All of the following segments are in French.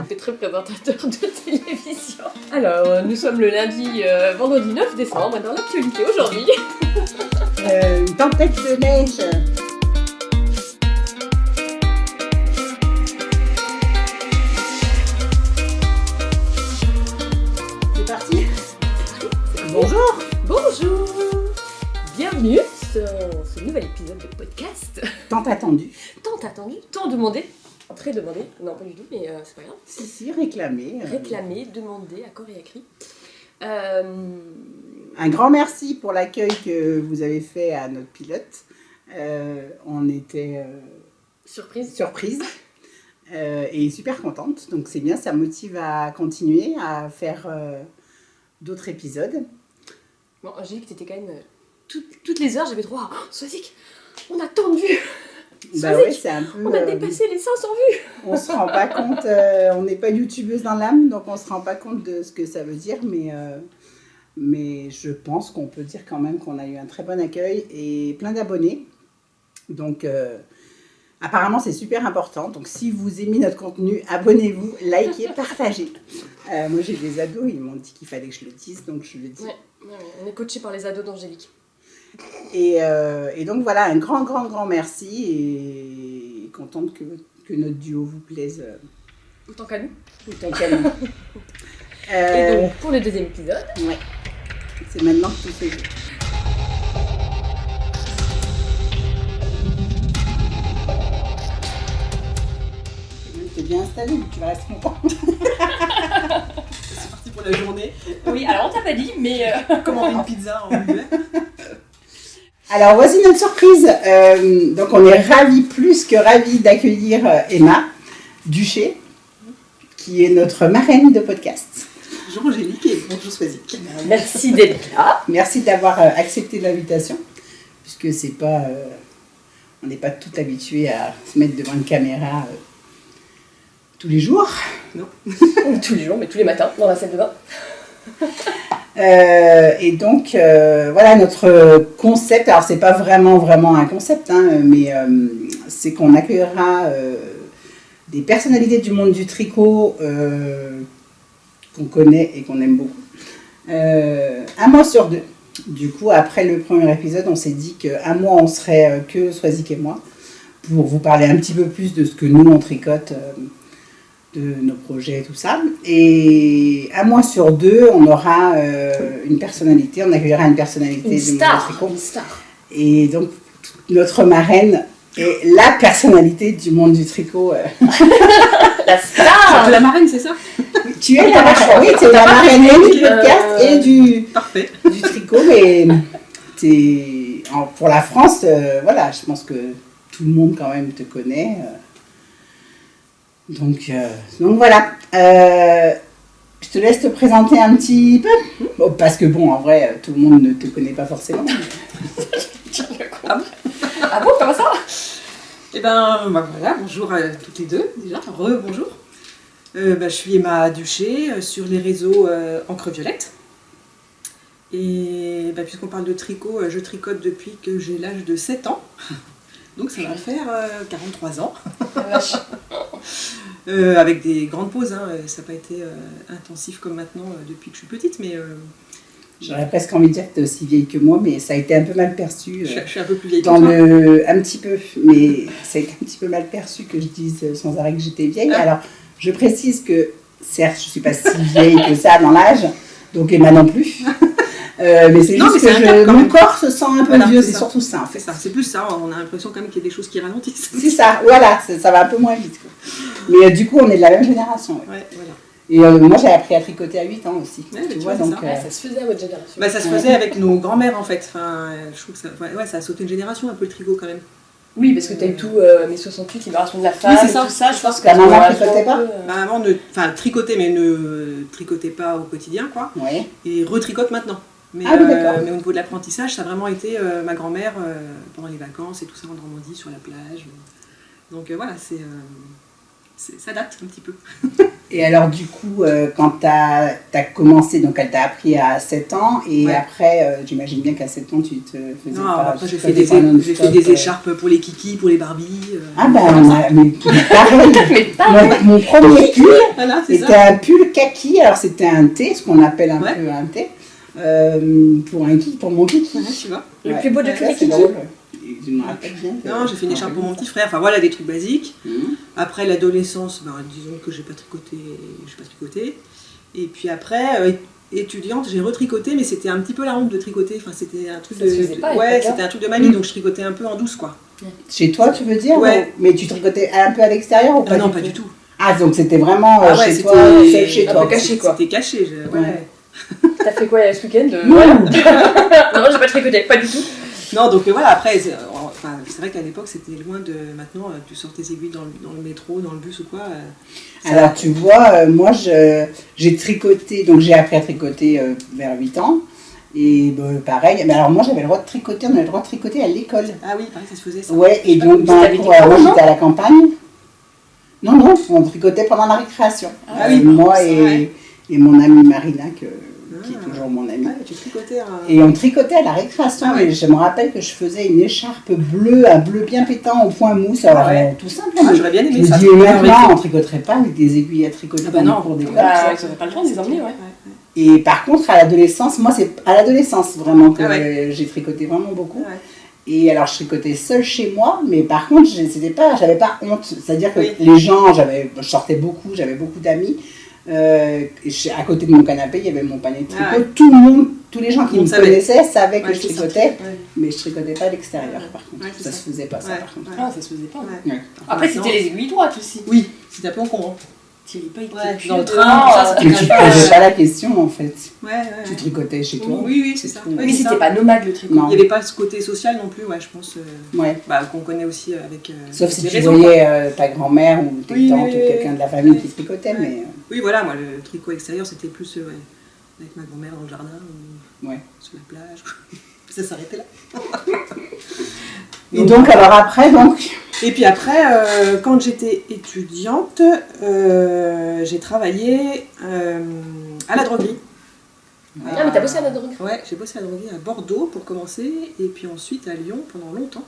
T'es très présentateur de télévision. Alors, nous sommes le vendredi 9 décembre, et dans l'actualité aujourd'hui... Une tempête de neige. C'est parti. Bonjour. Bonjour. Bienvenue sur ce nouvel épisode de podcast. Tant attendu. Tant attendu, tant demandé. Très demandé. Non, pas du tout, mais c'est pas grave. Si, réclamé. Réclamé, demandé, à corps et à cri. Un grand merci pour l'accueil que vous avez fait à notre pilote. On était surprise et super contente. Donc c'est bien, ça motive à continuer, à faire d'autres épisodes. Bon, j'ai vu que t'étais quand même... toutes les heures, j'avais droit à... Oh, Swazik, on a tant de vues. Bah ouais, c'est un peu... On a dépassé les 500 vues. On se rend pas compte, on n'est pas youtubeuse dans l'âme, donc on se rend pas compte de ce que ça veut dire, mais je pense qu'on peut dire quand même qu'on a eu un très bon accueil et plein d'abonnés. Donc apparemment c'est super important, donc si vous aimez notre contenu, abonnez-vous, likez, partagez. Moi j'ai des ados, ils m'ont dit qu'il fallait que je le dise, donc je le dis. Ouais, on est coaché par les ados d'Angélique. Et donc voilà, un grand merci et contente que notre duo vous plaise. Autant qu'à nous. Autant qu'à nous. Et donc pour le deuxième épisode, ouais, c'est maintenant que tout se joue. T'es bien installé, tu vas rester content. C'est parti pour la journée. oui, alors on t'a pas dit, mais Commander une pizza en Uber. Alors, voici notre surprise. Donc, on est plus que ravis d'accueillir Emma Duché, qui est notre marraine de podcast. Bonjour Angélique et bonjour Swazik. Merci d'être là. Merci d'avoir accepté l'invitation, puisque c'est pas, on n'est pas tout habitué à se mettre devant une caméra tous les jours. Non. Tous les jours, mais tous les matins, dans la salle de bain. Et donc, voilà notre concept. Alors, c'est pas vraiment un concept, hein, mais c'est qu'on accueillera des personnalités du monde du tricot qu'on connaît et qu'on aime beaucoup. Un mois sur deux. Du coup, après le premier épisode, on s'est dit qu'un mois, on serait que Swazik et moi pour vous parler un petit peu plus de ce que nous, on tricote, de nos projets et tout ça. Et un mois sur deux, on aura une personnalité, on accueillera une personnalité du monde du tricot. Une star. Et donc, notre marraine est la personnalité du monde du tricot. La star. La marraine, c'est ça? Tu es la marraine, oui, tu es la marraine du podcast et Parfait. du tricot, mais pour la France, voilà, je pense que tout le monde quand même te connaît. Donc voilà, je te laisse te présenter un petit peu, bon, parce que bon, en vrai, tout le monde ne te connaît pas forcément. Ah bon, comment ça? Et voilà, bonjour à toutes les deux déjà, bonjour. Je suis Emma Duché sur les réseaux Encre Violette. Et puisqu'on parle de tricot, je tricote depuis que j'ai l'âge de 7 ans. Donc ça va faire 43 ans. Avec des grandes pauses, hein. Ça n'a pas été intensif comme maintenant depuis que je suis petite, mais... J'aurais presque envie de dire que tu es aussi vieille que moi, mais ça a été un peu mal perçu. Je suis un peu plus vieille que toi. Un petit peu, mais ça a été un petit peu mal perçu que je dise sans arrêt que j'étais vieille. Ah. Alors, je précise que, certes, je ne suis pas si vieille que ça dans l'âge, donc Emma non plus. Mais c'est juste que mon corps se sent un peu vieux, c'est surtout ça en fait. C'est plus ça, on a l'impression quand même qu'il y a des choses qui ralentissent. C'est ça, voilà, ça va un peu moins vite. Quoi. Mais du coup, on est de la même génération. Ouais. Ouais, voilà. Et moi, j'ai appris à tricoter à 8 ans aussi. Ouais, tu vois, donc, ça se faisait à votre génération. Ça se faisait avec nos grands-mères en fait. Enfin, je trouve que ça a sauté une génération un peu le tricot quand même. Oui, parce que tu as eu tout mes 68, Libération de la femme, c'est ça. tout ça, je pense que ta maman ne tricotait pas. Ma maman tricotait, mais ne tricotait pas au quotidien, quoi. Ouais. Et retricote maintenant. Mais, oui, d'accord. Mais au niveau de l'apprentissage, ça a vraiment été ma grand-mère pendant les vacances et tout ça en Normandie, sur la plage. Donc voilà, ça date un petit peu. Et alors, du coup, quand tu as commencé, donc elle t'a appris à 7 ans, et après, j'imagine bien qu'à 7 ans, tu te faisais Non, pas... après j'ai fait des écharpes pour les kikis, pour les Barbies. Ah mais pareil, mon premier pull voilà, était un pull kaki, alors c'était un thé, ce qu'on appelle un peu un thé, pour mon kiki. Tu vois. Le plus beau de tous les c'est kikis. drôle. Je me rappelle bien. Non, j'ai fait une écharpe pour mon petit frère, enfin voilà des trucs basiques. Après l'adolescence, disons que j'ai pas tricoté. Et puis après, étudiante, j'ai retricoté, mais c'était un petit peu la honte de tricoter. Enfin, c'était un truc c'était un truc de mamie, donc je tricotais un peu en douce, quoi. Chez toi, tu veux dire? Ouais. Mais tu tricotais un peu à l'extérieur ou pas? Non, pas du tout. Ah, donc c'était vraiment chez toi, seul chez toi. Un peu caché, quoi. C'était caché, ouais. T'as fait quoi ce week-end? Voilà. Non, j'ai pas tricoté, pas du tout. Non, donc voilà, après, c'est vrai qu'à l'époque, c'était loin de... Maintenant, tu sors tes aiguilles dans le métro, dans le bus ou quoi. Alors, tu vois, moi, j'ai tricoté, donc j'ai appris à tricoter vers 8 ans. Et pareil, mais alors moi, j'avais le droit de tricoter, on avait le droit de tricoter à l'école. Ah oui, pareil, ça se faisait, ça. Ouais, et donc, moi, j'étais à la campagne. Non, on tricotait pendant la récréation. Ah oui, moi et mon amie Marina, qui est toujours mon amie. Ah, tu tricotais Et on tricotait à la récréation. Et je me rappelle que je faisais une écharpe bleue, un bleu bien pétant au point mousse. Alors, tout simple. J'aurais bien aimé ça. Je me dis, maintenant, on ne tricoterait pas avec des aiguilles à tricoter pour des cours. J'aurais pas le temps de les emmener, Et par contre, à l'adolescence, moi, c'est à l'adolescence vraiment que j'ai tricoté vraiment beaucoup. Et alors, je tricotais seule chez moi, mais par contre, j'avais pas honte. C'est-à-dire que les gens, je sortais beaucoup, j'avais beaucoup d'amis. À côté de mon canapé, il y avait mon panier de tricot. Tout le monde, tous les gens qui me connaissaient savaient que je tricotais, mais je tricotais pas à l'extérieur, par contre. Ça se faisait pas, ça, par contre. Ah, ça se faisait pas. Après, c'était les aiguilles droites aussi. Oui, c'était un peu encombrant. Tu lis pas dans le train, mais tu ne posais pas la question, en fait. Ouais. Tu tricotais chez toi. Oui, c'est ça. Mais c'était pas nomade, le tricot. Il n'y avait pas ce côté social non plus, je pense, qu'on connaît aussi avec... Sauf si tu voyais ta grand-mère ou tes tantes ou quelqu'un de la famille qui tricotait, mais... Oui, voilà, moi, le tricot extérieur, c'était plus avec ma grand-mère dans le jardin ou sur la plage. Ça s'arrêtait là. Et donc, alors après, Et puis après, quand j'étais étudiante, j'ai travaillé à la droguerie. Ah, mais t'as bossé à la droguerie? Ouais, j'ai bossé à la droguerie à Bordeaux pour commencer, et puis ensuite à Lyon pendant longtemps.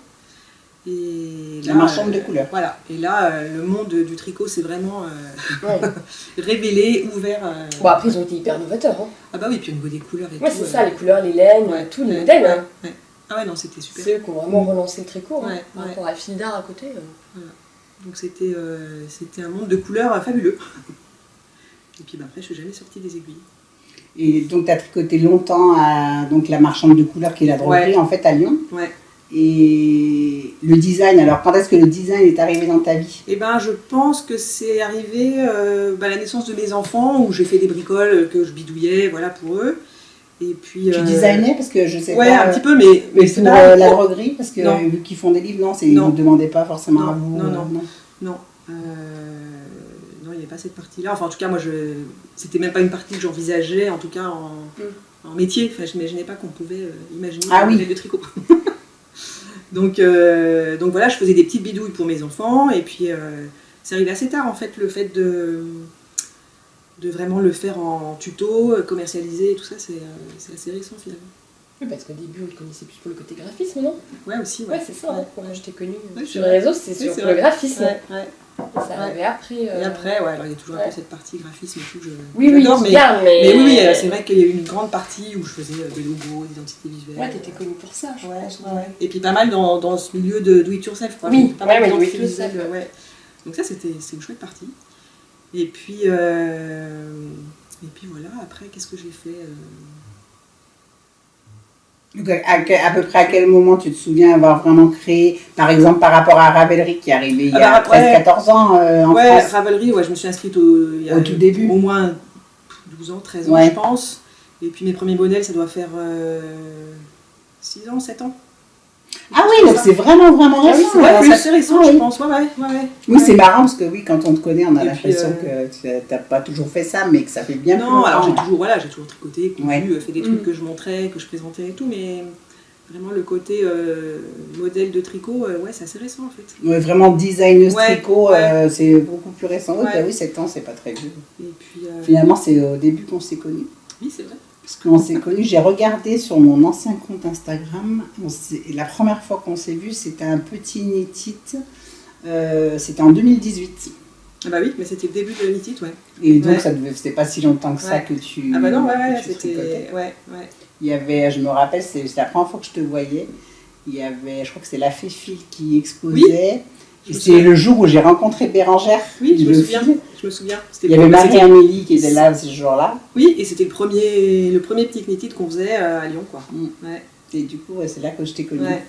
Et là, la marchande de couleurs. Voilà, et là, le monde du tricot s'est vraiment révélé, ouvert. Bon, après, ils ont été hyper novateurs. Hein. Ah bah oui, puis au niveau des couleurs et tout. Ouais, c'est ça, les couleurs, les laines, tout, les modèles. Ah ouais, non, c'était super. C'est eux qui ont vraiment relancé le tricot, par rapport à la file d'art à côté. Voilà. Donc c'était un monde de couleurs fabuleux. Et puis après, je suis jamais sortie des aiguilles. Et donc, tu as tricoté longtemps à la marchande de couleurs qui est la droguerie, en fait, à Lyon. Ouais. Et le design, alors quand est-ce que le design est arrivé dans ta vie? Eh ben, je pense que c'est arrivé à la naissance de mes enfants, où j'ai fait des bricoles que je bidouillais, voilà, pour eux. Et puis, tu designais parce que je sais pas. Ouais, un petit peu, mais c'est pour la droguerie, parce que vu qu'ils font des livres, ils ne vous demandaient pas forcément à vous. Non, il n'y avait pas cette partie-là. Enfin, en tout cas, moi, c'était même pas une partie que j'envisageais, en tout cas en métier. Enfin, je n'imaginais pas qu'on pouvait imaginer un modèle de tricot. Donc voilà, je faisais des petites bidouilles pour mes enfants, et puis c'est arrivé assez tard en fait, le fait de vraiment le faire en tuto, commercialiser et tout ça, c'est assez récent finalement. Oui, parce qu'au début, on le connaissait plus pour le côté graphisme, non? Ouais, aussi. Ouais, c'est ça. Quand je t'ai connue sur vrai. les réseaux, c'est sur le graphisme. Ça arrivait après. Et après, alors il y a toujours un peu cette partie graphisme et tout. Oui, mais oui, c'est vrai qu'il y a eu une grande partie où je faisais des logos, des identités visuelles. Ouais, t'étais connue pour ça, je pense. Et puis pas mal dans ce milieu de do it yourself, quoi. Oui, pas mal do it yourself. Donc ça, c'est une chouette partie. Et puis voilà, après, qu'est-ce que j'ai fait Donc, à peu près à quel moment tu te souviens avoir vraiment créé, par exemple par rapport à Ravelry qui est arrivé il y a 13-14 ans en France? Ravelry, je me suis inscrite au tout début. Au moins 12 ans, 13 ans je pense. Et puis mes premiers modèles, ça doit faire 6 ans, 7 ans. Ah oui, donc c'est vraiment récent. C'est assez récent, je pense. Oui, c'est marrant parce que quand on te connaît, on a l'impression que tu n'as pas toujours fait ça, mais que ça fait bien plus longtemps. Non, alors j'ai toujours tricoté, cousu, fait des trucs que je montrais, que je présentais et tout, mais Vraiment le côté modèle de tricot, ouais, c'est assez récent en fait. Ouais, vraiment designeuse tricot, ouais. c'est beaucoup plus récent. Ouais. Bah oui, 7 ans, c'est pas très vieux. Et puis, finalement, c'est au début qu'on s'est connus. Oui, c'est vrai. Parce qu'on s'est connus, j'ai regardé sur mon ancien compte Instagram, et la première fois qu'on s'est vu, c'était un petit Knit It, c'était en 2018. Ah bah oui, mais c'était le début de Knit It, ouais. Et donc, c'était pas si longtemps que ça que tu. Ah bah non, c'était. Ouais. Il y avait, je me rappelle, c'est la première fois que je te voyais. Il y avait, je crois que c'est la Féfile qui exposait. Oui, et c'est le jour où j'ai rencontré Bérangère. Oui, je me souviens. Il y avait Marie-Amélie qui était là ce jour-là. Oui, et c'était le premier petit Knit It qu'on faisait à Lyon, quoi. Ouais. Et du coup, c'est là que je t'ai connue. Ouais.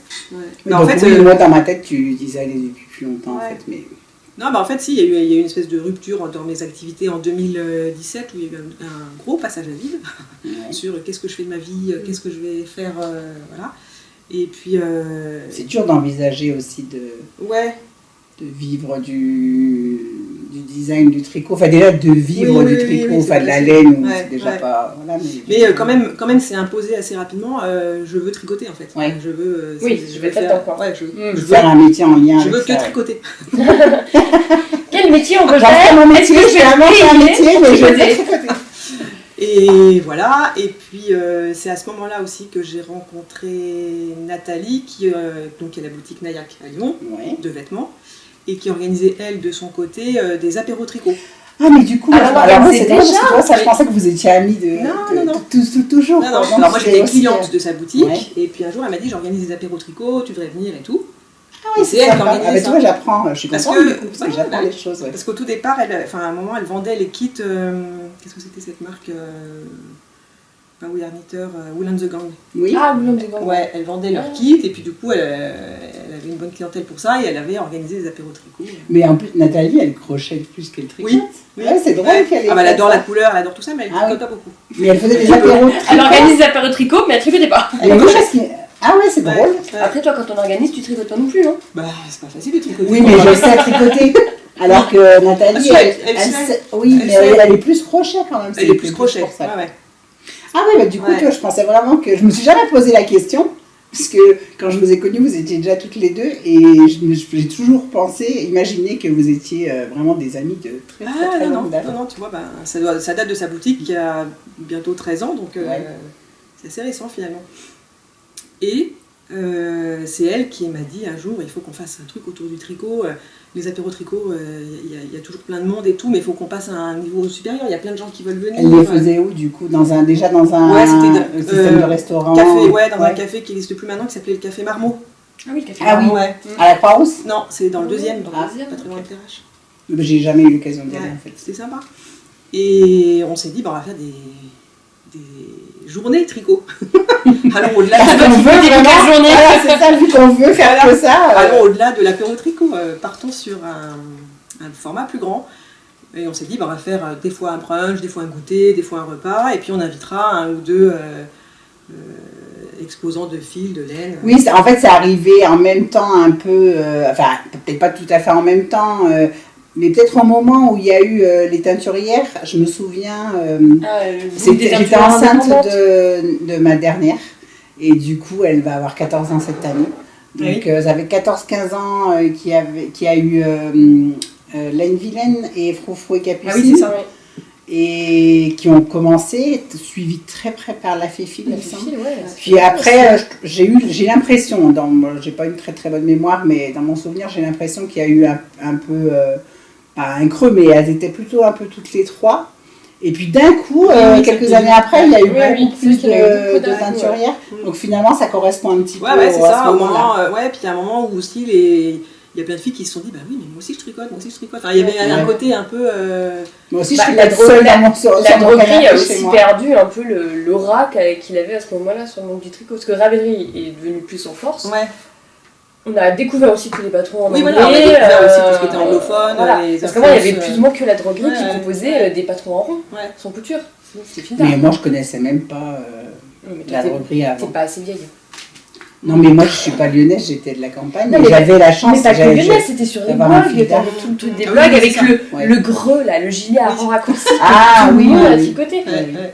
Mais en fait, moi, dans ma tête, tu disais aller depuis plus longtemps, en fait. Mais... Non, bah en fait, si, il y a eu une espèce de rupture dans mes activités en 2017 où il y a eu un gros passage à vide sur qu'est-ce que je fais de ma vie, qu'est-ce que je vais faire, voilà. Et puis... C'est dur d'envisager aussi de vivre du design du tricot, enfin déjà de vivre du tricot, enfin de la laine, c'est déjà pas... Voilà, mais quand même c'est imposé assez rapidement, je veux tricoter en fait. Ouais. Je veux... je vais faire encore. Ouais, je veux faire un métier en lien je veux que tricoter. Quel métier on veut faire? Mon métier, j'ai vraiment fait un métier, mais je veux tricoter. Et voilà, et puis c'est à ce moment-là aussi que j'ai rencontré Nathalie, qui donc est la boutique Nayak à Lyon, de vêtements, et qui organisait, elle, de son côté, des apéros tricot. Ah, mais du coup, alors moi, c'est drôle, parce que toi, ça, je pensais que vous étiez amis toujours. Non. Alors moi, j'étais cliente de sa boutique, et puis un jour, elle m'a dit, j'organise des apéros tricot, tu devrais venir et tout. Ah oui, c'est elle qui organisait ça. J'apprends, je suis contente parce que j'apprends les choses. Parce qu'au tout départ, à un moment, elle vendait les kits, qu'est-ce que c'était cette marque pas We Are Knitter, Wool and the Gang. Oui. Ah, Wool and the Gang. Ouais, elle vendait leurs kits et puis du coup, elle avait une bonne clientèle pour ça et elle avait organisé des apéros tricot. Mais en plus, Nathalie, elle crochète plus qu'elle tricote. Oui. Ouais, c'est drôle qu'elle ait elle adore la couleur, elle adore tout ça, mais elle tricote pas beaucoup. Mais elle faisait des apéros tricot. Elle organise des apéros tricot, mais elle tricotait pas. Ah ouais, c'est drôle. Après, toi, quand on organise, tu tricotes pas non plus, hein? Bah, c'est pas facile de tricoter. Oui, mais je sais tricoter. Alors que Nathalie, elle est plus crochet quand même. Elle est plus crochet, ouais. Ah ouais, bah du coup, toi, je pensais vraiment que... Je me suis jamais posé la question, puisque quand je vous ai connus, vous étiez déjà toutes les deux, et j'ai toujours imaginé que vous étiez vraiment des amies de très longue date. Non, tu vois, ça date de sa boutique qui a bientôt 13 ans, donc c'est assez récent finalement. Et c'est elle qui m'a dit un jour, il faut qu'on fasse un truc autour du tricot. Les apéros tricot, il y a toujours plein de monde et tout, mais il faut qu'on passe à un niveau supérieur. Il y a plein de gens qui veulent venir. Elle les faisait où du coup? Déjà dans un système de restaurant? Dans un café qui n'existe plus maintenant, qui s'appelait le Café Marmot. Ah oui, le Café Marmot. Ah oui, à la Croix-Rousse? Non, c'est dans le deuxième, pas très loin de Terrache. J'ai jamais eu l'occasion d'y aller en fait. C'était sympa. Et on s'est dit, on va faire des journées tricot. Allons au-delà de c'est ça, vu qu'on veut faire que ça. Allons au-delà de l'apéro tricot. Partons sur un format plus grand. Et on s'est dit, on va faire des fois un brunch, des fois un goûter, des fois un repas. Et puis on invitera un ou deux exposants de fil, de laine. Oui, en fait, c'est arrivé en même temps un peu... enfin, peut-être pas tout à fait en même temps... mais peut-être au moment où il y a eu les teinturières, je me souviens, j'étais enceinte de ma dernière, et du coup elle va avoir 14 ans cette année. Donc ça avait 14-15 ans qui a eu Laine Vilaine et Froufrou et Capucine. Ah oui, c'est ça, oui. Et qui ont commencé, suivi très près par la Féfile. Puis après, j'ai l'impression, j'ai pas une très très bonne mémoire, mais dans mon souvenir, j'ai l'impression qu'il y a eu un peu... un creux, mais elles étaient plutôt un peu toutes les trois. Et puis d'un coup, quelques années après, il y a eu beaucoup plus de teinturières. Donc finalement, ça correspond un petit peu c'est ça, à ce moment-là. Puis il y a un moment où aussi, il y a plein de filles qui se sont dit, bah oui, mais moi aussi je tricote. Enfin, il y avait un côté un peu... Moi aussi, je tricote seule dans mon La droguerie a aussi perdu un peu l'aura qu'il avait à ce moment-là sur le monde du tricot. Parce que Ravelry est devenu plus en force. On a découvert aussi tous les patrons en anglais. On a découvert aussi tout ce qui était anglophone. Parce qu'avant, il y avait plus ou moins que la droguerie qui proposait des patrons en rond, sans couture. Mais moi, je connaissais même pas la droguerie avant. T'es pas assez vieille. Non, mais moi, je suis pas lyonnaise, j'étais de la campagne. Non, mais j'avais la chance. Mais pas que lyonnaise, c'était sur les blogs. T'avais tout le truc des blogs avec le greux, là, le gilet à rang raccourci. Ah oui, à tricoter.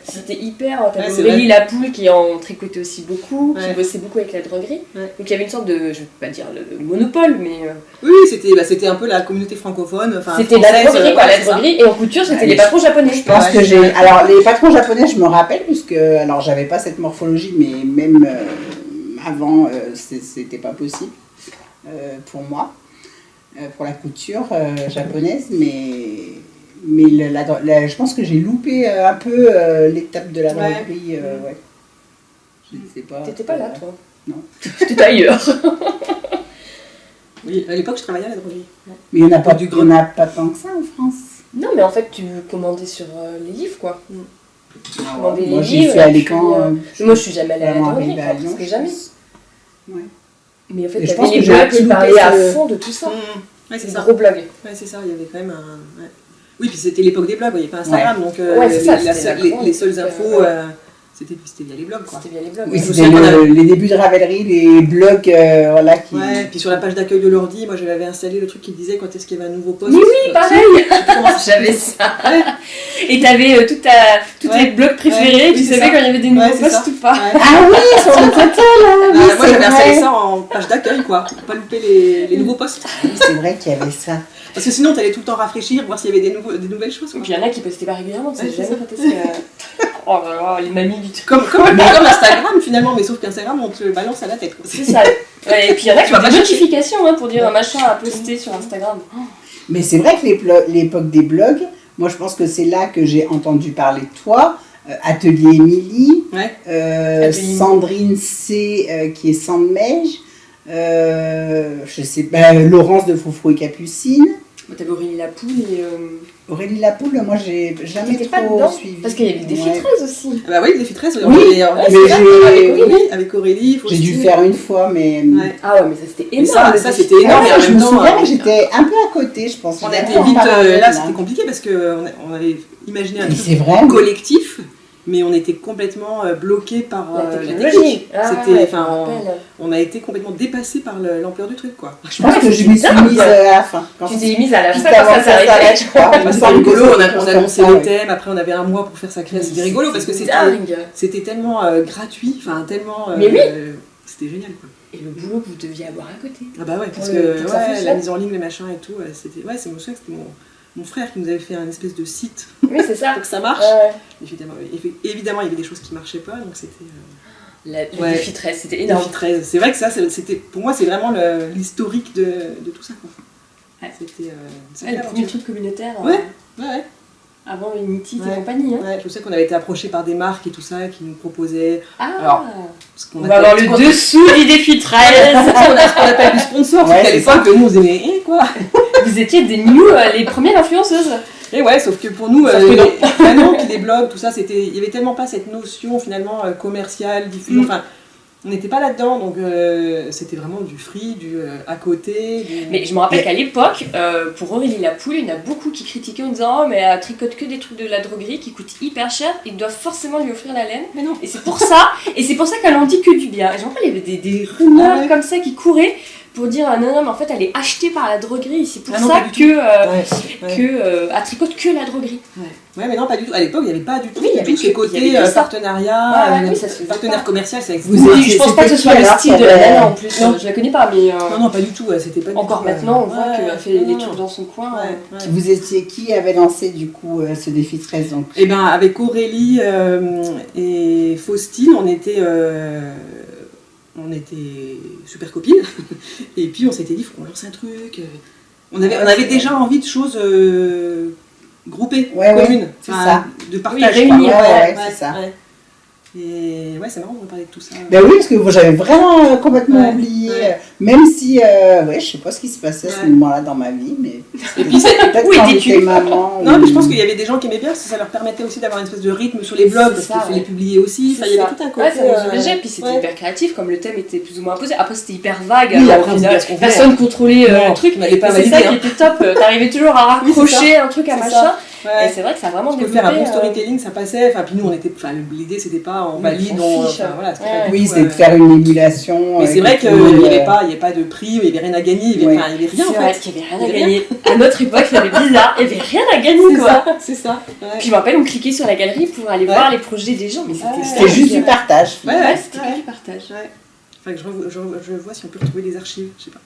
C'était hyper. T'avais Aurélie Lapoule qui en tricotait aussi beaucoup, qui bossait beaucoup avec la droguerie. Donc il y avait une sorte de, je vais pas dire le monopole, mais. Oui, c'était un peu la communauté francophone. C'était la droguerie, quoi. La droguerie, et en couture, c'était les patrons japonais. Je pense que j'ai. Alors, les patrons japonais, je me rappelle, puisque. Alors, j'avais pas cette morphologie, mais même. Avant, c'était pas possible pour moi, pour la couture japonaise, mais je pense que j'ai loupé un peu l'étape de la droguerie. Je ne sais pas. T'étais pas là, toi? Non. T'étais ailleurs. Oui, à l'époque, je travaillais à la droguerie. Mais il n'y en a pas tant que ça en France. Non, mais en fait, tu commandais sur les livres, quoi. Moi, j'ai fait à l'écran. Moi, je suis jamais allée à la droguerie, parce que jamais. Ouais. Mais en fait, t'avais les blogs qui parlaient à fond de tout ça. Ouais, c'est ça. Gros blogs. Ouais, c'est ça, il y avait quand même un... Ouais. Oui, puis c'était l'époque des blogs, il n'y avait pas Instagram, donc les seules infos, c'était via les blogs, quoi. C'était via les blogs. Oui, c'était les débuts de Ravelry, les blogs, voilà, qui... Ouais, puis sur la page d'accueil de l'ordi, moi j'avais installé le truc qui disait quand est-ce qu'il y avait un nouveau post. Oui, pareil. J'avais ça. Et t'avais tous tes blogs préférés, tu savais quand il y avait des nouveaux posts ou pas. Ah oui, sur le côté, là. Moi j'avais installé ça en page d'accueil, quoi, pour pas louper les nouveaux posts. C'est vrai qu'il y avait ça. Parce que sinon, t'allais tout le temps rafraîchir, voir s'il y avait des nouvelles choses. Et puis il y en a qui postaient pas régulièrement, tu sais jamais quand est-ce que... Oh là là, les mamies du truc. Comme Instagram finalement, mais sauf qu'Instagram, on te le balance à la tête. C'est ça. Ouais, et puis il y en a qui ont des notifications pour dire un machin à poster sur Instagram. Mais c'est vrai que l'époque des blogs, moi je pense que c'est là que j'ai entendu parler de toi. Atelier Émilie, Sandrine C qui est Sandmège, je sais pas, Laurence de Froufrou et Capucine. T'avais Aurélie Lapoule et... Aurélie Lapoule, moi j'ai jamais trop suivi. Parce qu'il y avait des défis 13 aussi. Ah bah oui, des défis 13, oui, avec Aurélie. J'ai dû faire une fois, mais... Ah ouais, mais ça c'était énorme. Ça c'était énorme. Je me souviens que j'étais un peu à côté, je pense. On a été vite... Là c'était compliqué parce qu'on avait imaginé un truc collectif. Mais on était complètement bloqué par la technologie. On a été complètement dépassé par l'ampleur du truc, quoi. Je pense que je m'y suis mise à la fin. Tu t'es mise à la fin quand ça s'arrêtait, je crois. C'était rigolo, on a annoncé les thèmes, après on avait un mois pour faire sa création. C'était rigolo parce que c'était tellement gratuit, enfin tellement... Mais oui. C'était génial, quoi. Et le boulot que vous deviez avoir à côté. Ah bah ouais, parce que la mise en ligne, les machins et tout, c'était... Ouais, c'est mon souhait, c'était mon frère qui nous avait fait un espèce de site oui, c'est ça. pour que ça marche. Évidemment, il y avait des choses qui marchaient pas, donc c'était... Le défi 13, c'était énorme. Défi 13. C'est vrai que ça, c'était, pour moi, c'est vraiment l'historique de tout ça, quoi. C'était le premier truc communautaire. Ouais. Avant Unity et compagnie. Ouais, je sais qu'on avait été approchés par des marques et tout ça qui nous proposaient. Alors, on va avoir le dessous du défi 13. Ce qu'on appelle du sponsor, parce qu'à l'époque, nous, on aimait quoi. Vous étiez les premières influenceuses. Et ouais, sauf que pour nous, les blogs, tout ça, il y avait tellement pas cette notion finalement commerciale, diffusion. Enfin, on n'était pas là-dedans, donc c'était vraiment du free, du à côté. Mais je me rappelle qu'à l'époque, pour Aurélie Lapoule, il y en a beaucoup qui critiquaient en disant oh, mais elle tricote que des trucs de la droguerie qui coûtent hyper cher, ils doivent forcément lui offrir la laine. Mais non. Et c'est pour ça qu'elle en dit que du bien. Et je me rappelle, il y avait des rumeurs comme ça qui couraient pour dire non, mais en fait elle est achetée par la droguerie, c'est pour ça que elle tricote que la droguerie. Ouais, mais non, pas du tout. À l'époque, il n'y avait pas du tout ces côtés partenariat, partenaire commercial, ça existait. Je pense pas que ce soit le style de la nana en plus. Non, je la connais pas, mais. Non, pas du tout. C'était pas encore du tout, maintenant, on voit qu'elle fait les tours dans son coin. Vous étiez qui avait lancé du coup ce défi 13 donc? Eh ben, avec Aurélie et Faustine, on était super copines. Et puis on s'était dit, il faut qu'on lance un truc. On avait déjà envie de choses groupées, communes, de partage. Réunies, c'est ça. Et c'est marrant de parler de tout ça. Ben oui, parce que j'avais vraiment complètement oublié, même si, je sais pas ce qui se passait à ce moment-là dans ma vie, mais et puis peut-être quand j'étais maman. Non, mais je pense qu'il y avait des gens qui aimaient bien, parce que ça leur permettait aussi d'avoir une espèce de rythme sur les blogs, parce qu'il fallait les publier aussi, il y avait tout un côté. Ça nous obligeait, puis c'était hyper créatif, comme le thème était plus ou moins imposé. Après, c'était hyper vague, personne contrôlait le truc, n'allait pas c'est ça qui était top, t'arrivais toujours à raccrocher un truc à machin. Et c'est vrai que ça a vraiment développé. Faire un bon storytelling, ça passait. Enfin, puis nous, l'idée, c'était pas on valide, c'était de faire une émulation. Mais c'est vrai qu'il n'y avait pas de prix, il n'y avait rien à gagner, il n'y avait rien en fait. Il n'y avait rien à gagner. À notre époque, c'était bizarre, il n'y avait rien à gagner quoi. C'est ça. Puis je me rappelle, on cliquait sur la galerie pour aller voir les projets des gens, mais c'était juste du partage. C'était que du partage. Enfin, je vois si on peut retrouver des archives, je sais pas.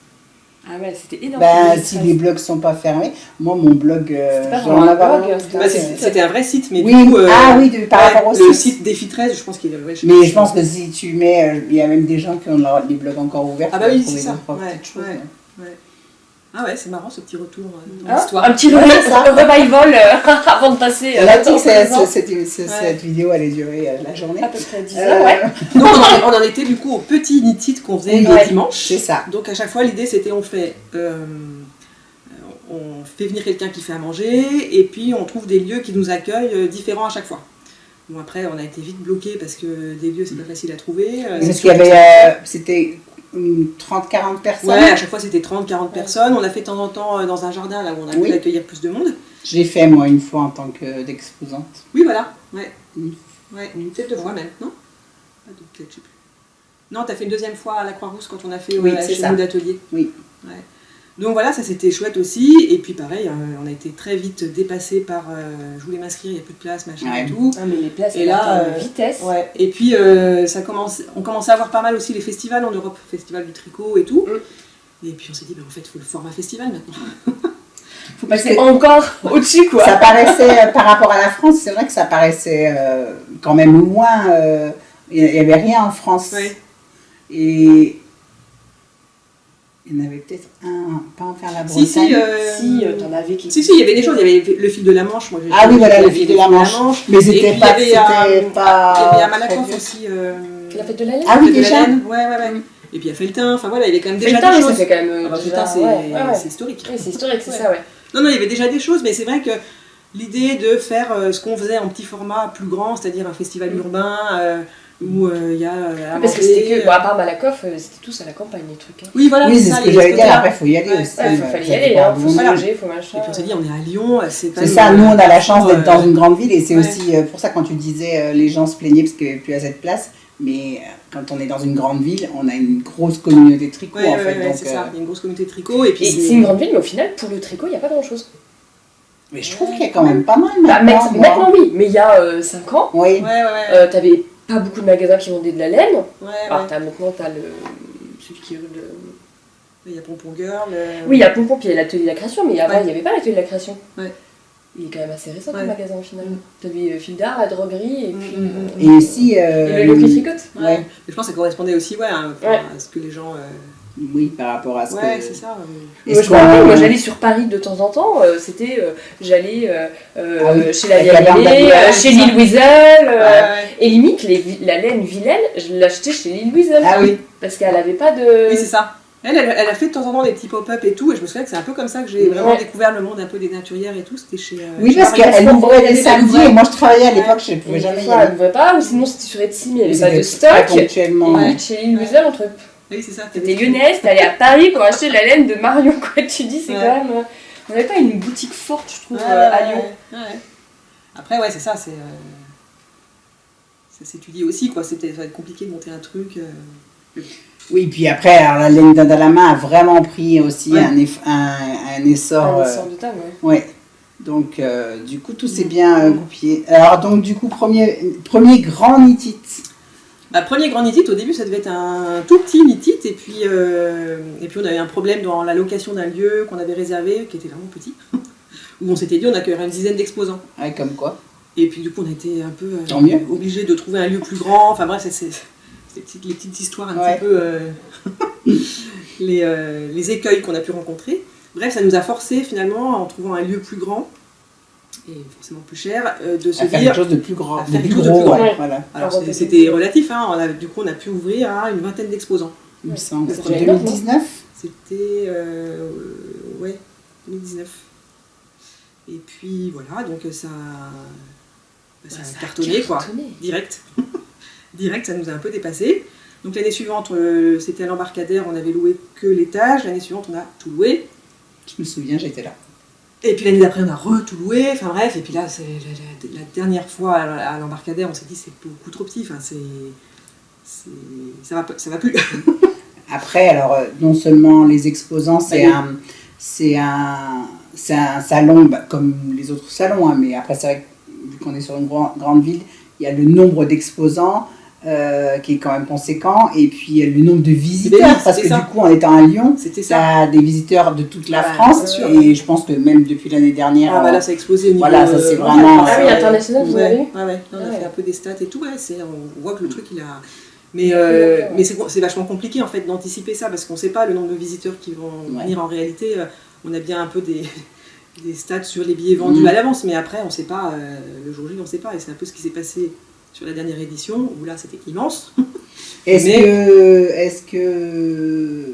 Ah ouais, c'était énorme. Si les blogs sont pas fermés, moi mon blog, c'était un vrai site, mais du coup, par rapport au le site Défi 13, je pense qu'il est. Mais je pense que si tu mets, il y a même des gens qui ont les blogs encore ouverts. Ah bah oui, c'est ça. Ah ouais, c'est marrant ce petit retour dans l'histoire. Un petit revival avant de passer. Cette vidéo allait durer la journée. À peu près 10 heures, ouais. Donc on en était du coup au petit Knit qu'on faisait le dimanche. C'est ça. Donc à chaque fois l'idée c'était on fait venir quelqu'un qui fait à manger et puis on trouve des lieux qui nous accueillent différents à chaque fois. Bon après on a été vite bloqués parce que des lieux c'est pas facile à trouver. Parce qu'il y avait, c'était 30-40 personnes. Ouais, à chaque fois c'était 30-40 personnes. On a fait de temps en temps dans un jardin là où on a pu accueillir plus de monde. Je l'ai fait moi une fois en tant qu'exposante. Oui voilà, peut-être 2 fois même, non? Peut-être, je sais plus. Non, t'as fait une 2e fois à la Croix-Rousse quand on a fait chez nous d'atelier. Oui. Ouais. Donc voilà, ça c'était chouette aussi. Et puis pareil, on a été très vite dépassé par je voulais m'inscrire, il n'y a plus de place, machin et tout. Ah mais les places, et là, vitesse. Ouais. Et puis on commençait à avoir pas mal aussi les festivals en Europe, festival du tricot et tout. Et puis on s'est dit, en fait, il faut le format festival maintenant. Faut passer encore au-dessus quoi. Ça paraissait, par rapport à la France, c'est vrai que ça paraissait quand même loin. Il n'y avait rien en France. Ouais. Et il y en avait peut-être un, pas en faire la Bretagne. Si, t'en avais qui. Si, il y avait des choses. Il y avait le fil de la Manche. Moi, le fil de la Manche. Mais c'était pas. Il y avait à Malakoff aussi. La fête de la laine. Ah oui, déjà. Ouais. Et puis il y a Feltin. Enfin voilà, il y avait quand même déjà des choses. Ça fait quand même. Feltin, c'est historique. Oui, c'est historique, c'est ça, ouais. Non, il y avait déjà des choses, mais c'est vrai que l'idée de faire ce qu'on faisait en petit format plus grand, c'est-à-dire un festival urbain. Où il y a parce que c'était que, à part Malakoff, c'était tous à la campagne les trucs. Oui, voilà, c'est ce que j'allais dire. Après, il faut y aller aussi. Il fallait y aller, il faut se loger, il faut machin. Et puis on s'est dit, on est à Lyon, c'est ça, nous on a la chance d'être dans une grande ville et c'est aussi pour ça quand tu disais les gens se plaignaient parce qu'il n'y avait plus assez de place. Mais quand on est dans une grande ville, on a une grosse communauté de tricot en fait. Donc, c'est ça, il y a une grosse communauté de tricot. Et puis c'est une grande ville, mais au final, pour le tricot, il n'y a pas grand-chose. Mais je trouve qu'il y a quand même pas mal maintenant. Maintenant, oui, mais il y a 5 ans, t'avais pas beaucoup de magasins qui vendaient de la laine. Alors maintenant, t'as celui qui est il y a Pompon Girl. Oui, il y a Pompon, puis il y a l'atelier de la création, mais avant, il n'y avait pas l'atelier de la création. Il est quand même assez récent, le magasin, au final. T'avais Fil d'Art, la droguerie, et puis... Et aussi... et le lieu qui tricote. Mais je pense que ça correspondait aussi à ce que les gens... Oui, par rapport à ce que... Ouais, c'est ça. Moi, j'allais sur Paris de temps en temps. J'allais chez la Vieille, chez Lille Wiesel. Et limite, la laine vilaine, je l'achetais chez Lille Wiesel. Ah oui. Parce qu'elle n'avait pas de... Oui, c'est ça. Elle a fait de temps en temps des petits pop-up et tout, et je me souviens que c'est un peu comme ça que j'ai vraiment découvert le monde un peu des naturières et tout. C'était chez. Oui, parce qu'elle ouvrait les samedis, et moi je travaillais à l'époque, je ne pouvais jamais y aller. Elle n'ouvrait pas, ou sinon c'était sur Etsy, mais il n'y avait pas de stock. Ponctuellement. Et chez Lille Wiesel, entre. Oui, c'est ça. T'étais lyonnaise, t'allais à Paris pour acheter de la laine de Marion, quoi. Tu dis, c'est quand même. On n'avait pas une boutique forte, je trouve, à Lyon. Après, c'est ça, ça s'étudie aussi, quoi. Ça va être compliqué de monter un truc. Oui, puis après, alors, la laine d'Andalama a vraiment pris aussi un essor. Un essor de table, ouais. Donc, du coup, tout s'est bien goupillé. Alors, donc, du coup, premier grand knit-it. Premier grand knit-it, au début, ça devait être un tout petit knit-it, et puis on avait un problème dans la location d'un lieu qu'on avait réservé, qui était vraiment petit, où on s'était dit on accueillerait une dizaine d'exposants. Ouais, comme quoi. Et puis, du coup, on a été un peu obligés de trouver un lieu plus grand. Enfin, bref, c'est les petites histoires un petit peu, les écueils qu'on a pu rencontrer. Bref, ça nous a forcé finalement, en trouvant un lieu plus grand, et forcément plus cher, de se dire... quelque chose de plus grand, de plus gros. Voilà. Alors c'était relatif, du coup on a pu ouvrir à une vingtaine d'exposants. Il me semble, c'était 2019 ? C'était... 2019. Et puis voilà, donc ça a cartonné, quoi, direct. Direct, ça nous a un peu dépassé. Donc l'année suivante, c'était à l'embarcadère, on avait loué que l'étage. L'année suivante, on a tout loué. Je me souviens, j'étais là. Et puis l'année d'après, on a tout loué, enfin bref, et puis là, c'est la dernière fois à l'embarcadère, on s'est dit c'est beaucoup trop petit, enfin ça va plus. Après, alors, non seulement les exposants, c'est un salon comme les autres salons, hein, mais après, c'est vrai que vu qu'on est sur une grande ville, il y a le nombre d'exposants qui est quand même conséquent, et puis le nombre de visiteurs, parce que du coup, en étant à Lyon, tu as des visiteurs de toute la France, et je pense que même depuis l'année dernière... Ah bah là, ça a explosé au niveau... Voilà, ça c'est vraiment... Ah oui, international, vous avez vu? On a fait un peu des stats et tout, on voit que le truc, il a... Mais c'est vachement compliqué en fait d'anticiper ça parce qu'on ne sait pas le nombre de visiteurs qui vont venir en réalité. On a bien un peu des stats sur les billets vendus à l'avance, mais après on ne sait pas, le jour J on ne sait pas. Et c'est un peu ce qui s'est passé sur la dernière édition où là c'était immense. Est-ce que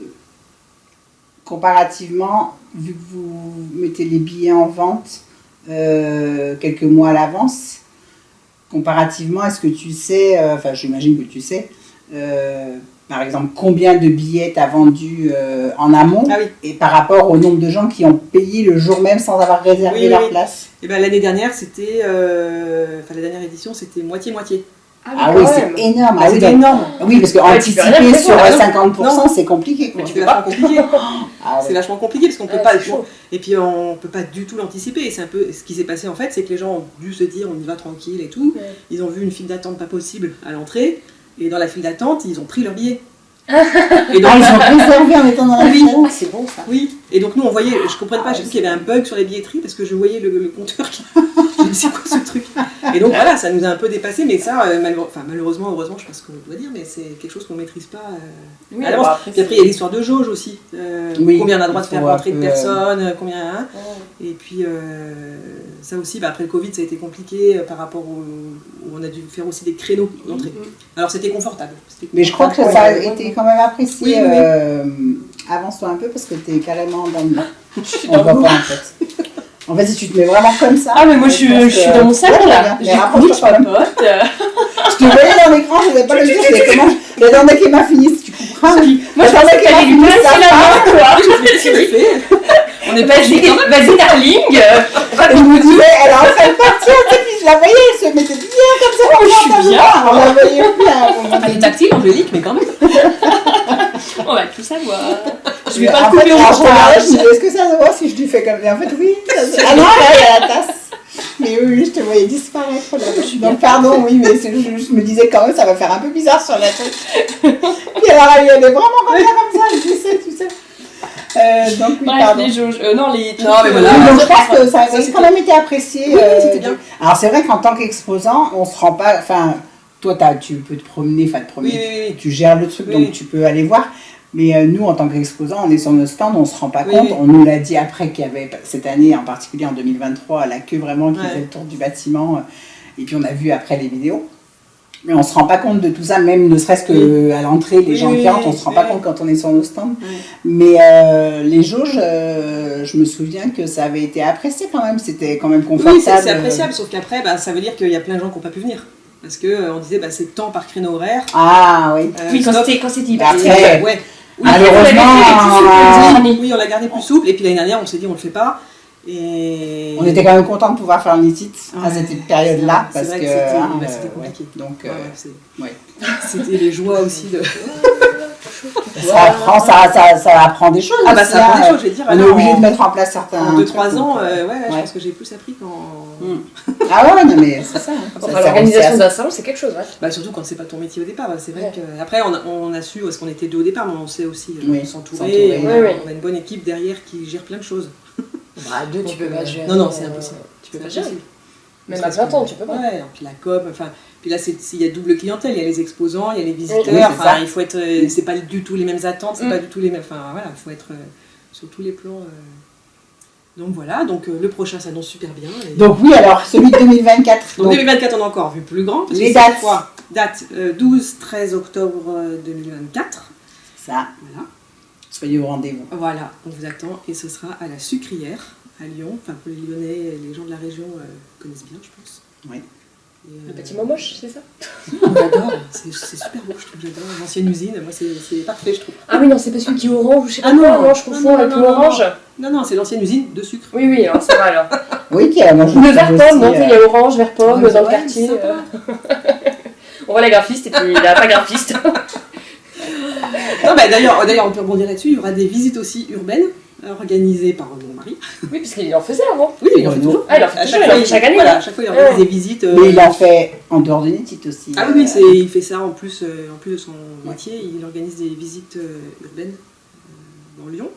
comparativement, vu que vous mettez les billets en vente quelques mois à l'avance, comparativement, est-ce que tu sais, enfin j'imagine que tu sais, par exemple, combien de billets tu as vendu en amont et par rapport au nombre de gens qui ont payé le jour même sans avoir réservé leur place? Et ben, l'année dernière, c'était, la dernière édition, c'était moitié-moitié. Ah oui, c'est énorme. Ah, c'est énorme. Oui, parce qu'anticiper sur 50%, c'est compliqué. Quoi. C'est vachement compliqué. C'est vachement compliqué parce qu'on peut pas. Et puis on peut pas du tout l'anticiper. Et c'est un peu ce qui s'est passé en fait, c'est que les gens ont dû se dire on y va tranquille et tout. Ouais. Ils ont vu une file d'attente pas possible à l'entrée. Et dans la file d'attente, ils ont pris leur billet. Et donc, ils ont réservé en étant dans la file. Ah, c'est bon ça. Oui. Et donc nous on voyait, je comprenais pas, j'ai vu qu'il y avait un bug sur les billetteries parce que je voyais le compteur qui. J'ai dit c'est quoi ce truc? Et donc voilà, ça nous a un peu dépassé, mais ça, malheureusement, heureusement, je pense qu'on doit dire, mais c'est quelque chose qu'on maîtrise pas à l'avance. Puis après, il y a l'histoire de jauge aussi. Combien on a le droit de faire rentrer de personnes, combien. Hein, et puis ça aussi, après le Covid, ça a été compliqué par rapport où on a dû faire aussi des créneaux d'entrée. Alors c'était confortable. Mais je crois que ça a été quand même apprécié. Avance-toi un peu parce que tu es carrément dans le. On voit pas en fait. En fait, si tu te mets vraiment comme ça. Ah, mais moi je suis dans mon salon là. J'écoute, je papote. Je te voyais dans l'écran, je n'avais pas le dire, c'est comment. J'attendais qu'Emma finisse, tu comprends? Moi j'attendais qu'elle lui passe la main, quoi. On n'est pas dit, vas-y darling. Je me disais, elle est en train de partir, et puis je la voyais, elle se mettait bien comme ça. Je suis bien. On la voyait bien. Elle est tactile, angélique, mais quand même. On va tout savoir. Je vais pas le couper au montage. Je me disais, est-ce que ça se voit si je lui fais comme ça? En fait, oui. Ah non, là, il y a la tasse. Mais oui, je te voyais disparaître. Donc, pardon, oui, mais je me disais quand même, ça va faire un peu bizarre sur la tête. Puis alors, elle est vraiment comme ça, tu sais. Donc, oui, pardon. Les jauges. Non, les trucs. Non, mais voilà. Donc, je pense que ça a quand même été apprécié. Oui, c'était bien. Alors, c'est vrai qu'en tant qu'exposant, on se rend pas. Enfin, toi, tu peux te promener, tu gères le truc, donc tu peux aller voir. Mais nous, en tant qu'exposants, on est sur nos stands, on ne se rend pas compte. On nous l'a dit après qu'il y avait, cette année, en particulier en 2023, la queue vraiment qui faisait le tour du bâtiment. Et puis on a vu après les vidéos. Mais on ne se rend pas compte de tout ça, même ne serait-ce qu'à l'entrée, les gens qui rentrent, on ne se rend pas compte quand on est sur nos stands. Mais les jauges, je me souviens que ça avait été apprécié quand même, c'était quand même confortable. Oui, c'est appréciable, sauf qu'après, ça veut dire qu'il y a plein de gens qui n'ont pas pu venir. Parce qu'on disait, c'est tant par créneau horaire. Ah oui. Oui, quand c'était hyper après, oui, malheureusement, oui, on l'a gardé plus souple. Et puis l'année dernière, on s'est dit, on le fait pas. Et... On était quand même content de pouvoir faire une étude à cette période-là. Parce que c'était compliqué. Donc, c'était les joies aussi de... Ça apprend des choses. Ah bah ça apprend des choses, je vais dire. On est obligé de mettre en place certains... En 2-3 ans, je pense que j'ai plus appris qu'en... Ah ouais, non mais c'est ça. L'organisation d'un salon, c'est quelque chose, ouais. Bah surtout quand c'est pas ton métier au départ. C'est vrai que... Après, on a su, parce qu'on était deux au départ, mais on sait aussi s'entourer. On a une bonne équipe derrière qui gère plein de choses. Bah deux, tu peux pas gérer. Non, c'est impossible. Tu peux pas gérer. Même à 20 ans, tu peux pas. Ouais, puis la com, puis là, il y a double clientèle, il y a les exposants, il y a les visiteurs, il faut être, c'est pas du tout les mêmes attentes, c'est pas du tout les mêmes, il faut être sur tous les plans. Donc voilà, le prochain s'annonce super bien. Donc oui, alors celui de 2024. Donc 2024, on a encore vu plus grand. Parce les que dates. Cette fois, date 12-13 octobre 2024. Ça. Voilà. Soyez au rendez-vous. Voilà, on vous attend et ce sera à la Sucrière, à Lyon. Enfin, pour les Lyonnais, les gens de la région connaissent bien, je pense. Oui. Le bâtiment moche, c'est ça? J'adore, c'est super beau, je trouve, j'adore. L'ancienne usine, moi c'est parfait, je trouve. Ah oui, non, c'est pas celui qui est orange ou je sais pas quoi, non, je confonds avec l'orange. Non, c'est l'ancienne usine de sucre. Oui, alors ça va alors. Oui, qui a mangé. Le vert pomme, non, il y a orange, vert pomme dans le quartier. Sympa. On voit la graphiste et puis la pas graphiste. Non, d'ailleurs, on peut rebondir là-dessus. Il y aura des visites aussi urbaines organisées par mon mari. Oui, parce qu'il en faisait avant. Oui, il en fait toujours. Ah, il en fait toujours, il en fait chaque année. Voilà, chaque fois, il organise des visites. Mais il en fait en dehors de Nétite aussi. Ah oui, il fait ça en plus de son métier. Il organise des visites urbaines dans Lyon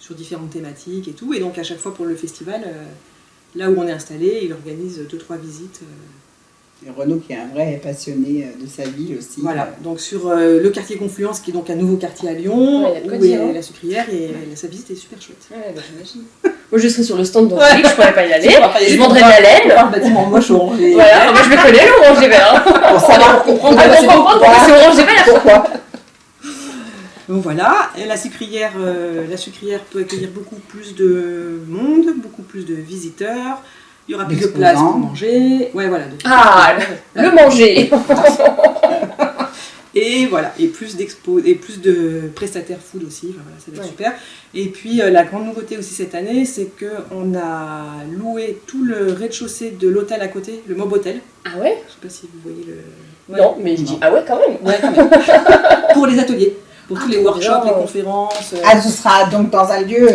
sur différentes thématiques et tout. Et donc, à chaque fois pour le festival, là où on est installé, il organise 2-3 visites. Et Renaud qui est un vrai passionné de sa ville aussi. Voilà, donc sur le quartier Confluence, qui est donc un nouveau quartier à Lyon, où est la sucrière, et sa visite est super chouette. Ouais, j'imagine. Moi je serais sur le stand d'Angélique, je pourrais pas y aller. Je Je vendrais de la laine. Un bâtiment moche orange. Voilà, moi je le connais, l'orange et vert. Pour savoir comprendre Pour comprendre pourquoi c'est orange et vert. pourquoi. Donc voilà, et la sucrière peut accueillir beaucoup plus de monde, beaucoup plus de visiteurs. Il y aura plus de place pour manger. Ouais, voilà. Le manger. Et voilà, et plus d'expos, et plus de prestataires food aussi. Enfin, voilà, ça va être super. Et puis la grande nouveauté aussi cette année, c'est qu'on a loué tout le rez-de-chaussée de l'hôtel à côté, le Mob Hotel. Ah ouais? Je sais pas si vous voyez le. Non, mais je dis ah ouais quand même. Ouais, quand même. Pour les ateliers. Pour tous les workshops, les conférences. Ce sera donc dans un lieu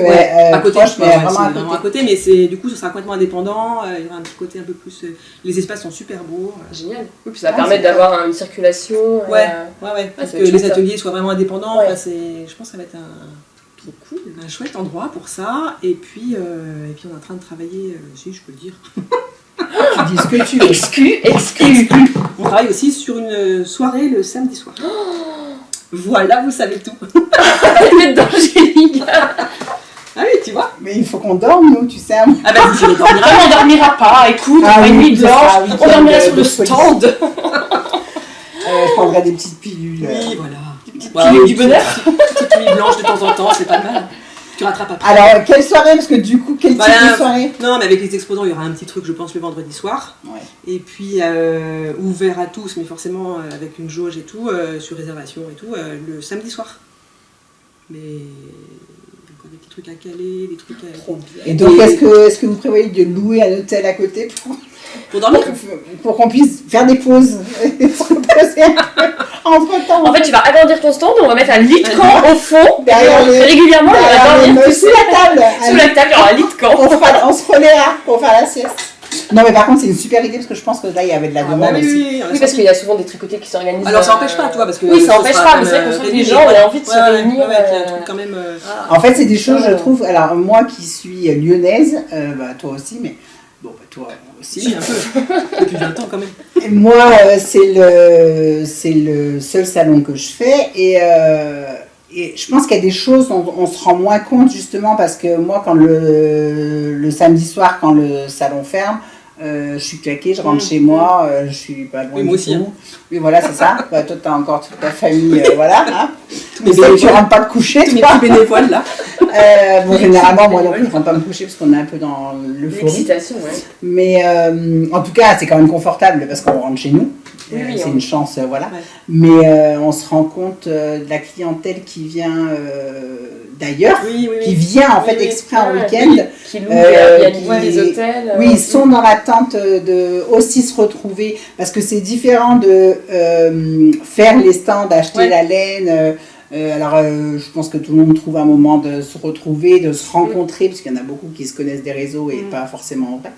à côté, proche, mais vraiment à côté, mais du coup, ce sera complètement indépendant. Il y aura un petit côté un peu plus. Les espaces sont super beaux. Génial. Oui, puis ça va permettre d'avoir une circulation. Ouais. Pour que les ateliers soient vraiment indépendants. Ouais. Enfin, je pense que ça va être un chouette endroit pour ça. Et puis, on est en train de travailler, si je peux le dire. Tu dis ce que tu veux. Exclu. On travaille aussi sur une soirée le samedi soir. Voilà, vous savez tout. Peut-être d'Angélique. Ah oui, tu vois. Mais il faut qu'on dorme, nous, tu sais. Ah bah, je vais dormir. On dormira pas, écoute, on va une nuit blanche, on dormira sur le stand. Je prendrai des petites pilules. Oui, voilà. Des petites pilules du bonheur. Petite nuit blanche de temps en temps, c'est pas mal. Tu rattrapes après. Alors, quelle soirée? Parce que du coup, quel type de soirée? Non, mais avec les exposants, il y aura un petit truc, je pense, le vendredi soir. Ouais. Et puis, ouvert à tous, mais forcément avec une jauge et tout, sur réservation et tout, le samedi soir. Mais encore des petits trucs à caler, des trucs à... Et donc, est-ce que vous prévoyez de louer un hôtel à côté pour dormir? Pour qu'on puisse faire des pauses et se reposer un peu entre-temps. En fait, tu vas agrandir ton stand, on va mettre un lit de camp au fond. Derrière régulièrement, on va dormir sous la table. Sous la table, il y aura un lit de camp. On se relaiera pour faire la sieste. Non, mais par contre, c'est une super idée parce que je pense que là, il y avait de la demande aussi. Oui, parce qu'il y a souvent des tricotés qui s'organisent. Alors, ça n'empêche pas, toi, parce que. Oui, ça n'empêche pas, mais c'est vrai qu'on sent que les gens ont envie de se réunir. Quand même. En fait, c'est des choses, je trouve. Alors, moi qui suis lyonnaise, toi aussi, mais. Bon, toi aussi. Si, un peu. Depuis 20 ans, quand même. Et moi, c'est le seul salon que je fais. Et je pense qu'il y a des choses dont on se rend moins compte, justement, parce que moi, quand le samedi soir, quand le salon ferme, je suis claquée, je rentre chez moi, je suis pas loin du tout. Oui, voilà, c'est ça. Toi, tu as encore toute ta famille, voilà. Hein. Tu rentres pas te coucher, tous mes petits bénévoles, là. Généralement, moi non plus, je rentre pas me coucher parce qu'on est un peu dans l'euphorie. L'excitation, ouais. Mais en tout cas, c'est quand même confortable parce qu'on rentre chez nous. C'est une chance, voilà. Ouais. Mais on se rend compte de la clientèle qui vient d'ailleurs, qui vient en fait exprès en week-end. Qui loue les hôtels. Oui, ils sont dans l'attente de aussi se retrouver parce que c'est différent de faire les stands, acheter la laine. Je pense que tout le monde trouve un moment de se retrouver, de se rencontrer, parce qu'il y en a beaucoup qui se connaissent des réseaux et pas forcément en vrai.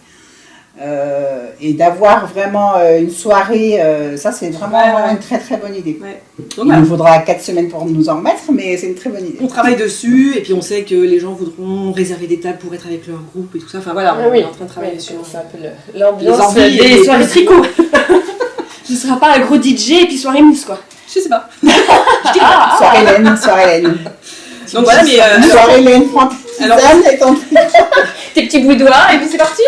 Et d'avoir vraiment une soirée, ça c'est vraiment une très très bonne idée. Ouais. Donc, il nous faudra 4 semaines pour nous en remettre, mais c'est une très bonne idée. On travaille dessus et puis on sait que les gens voudront réserver des tables pour être avec leur groupe et tout ça. Enfin voilà, on est en train de travailler sur ça. C'est un peu l'ambiance des soirées tricot. Ce ne sera pas un gros DJ et puis soirée mousse quoi. Je sais pas. Soirée laine. Donc voilà, mais soirée laine, tes petits boudoirs et puis c'est parti.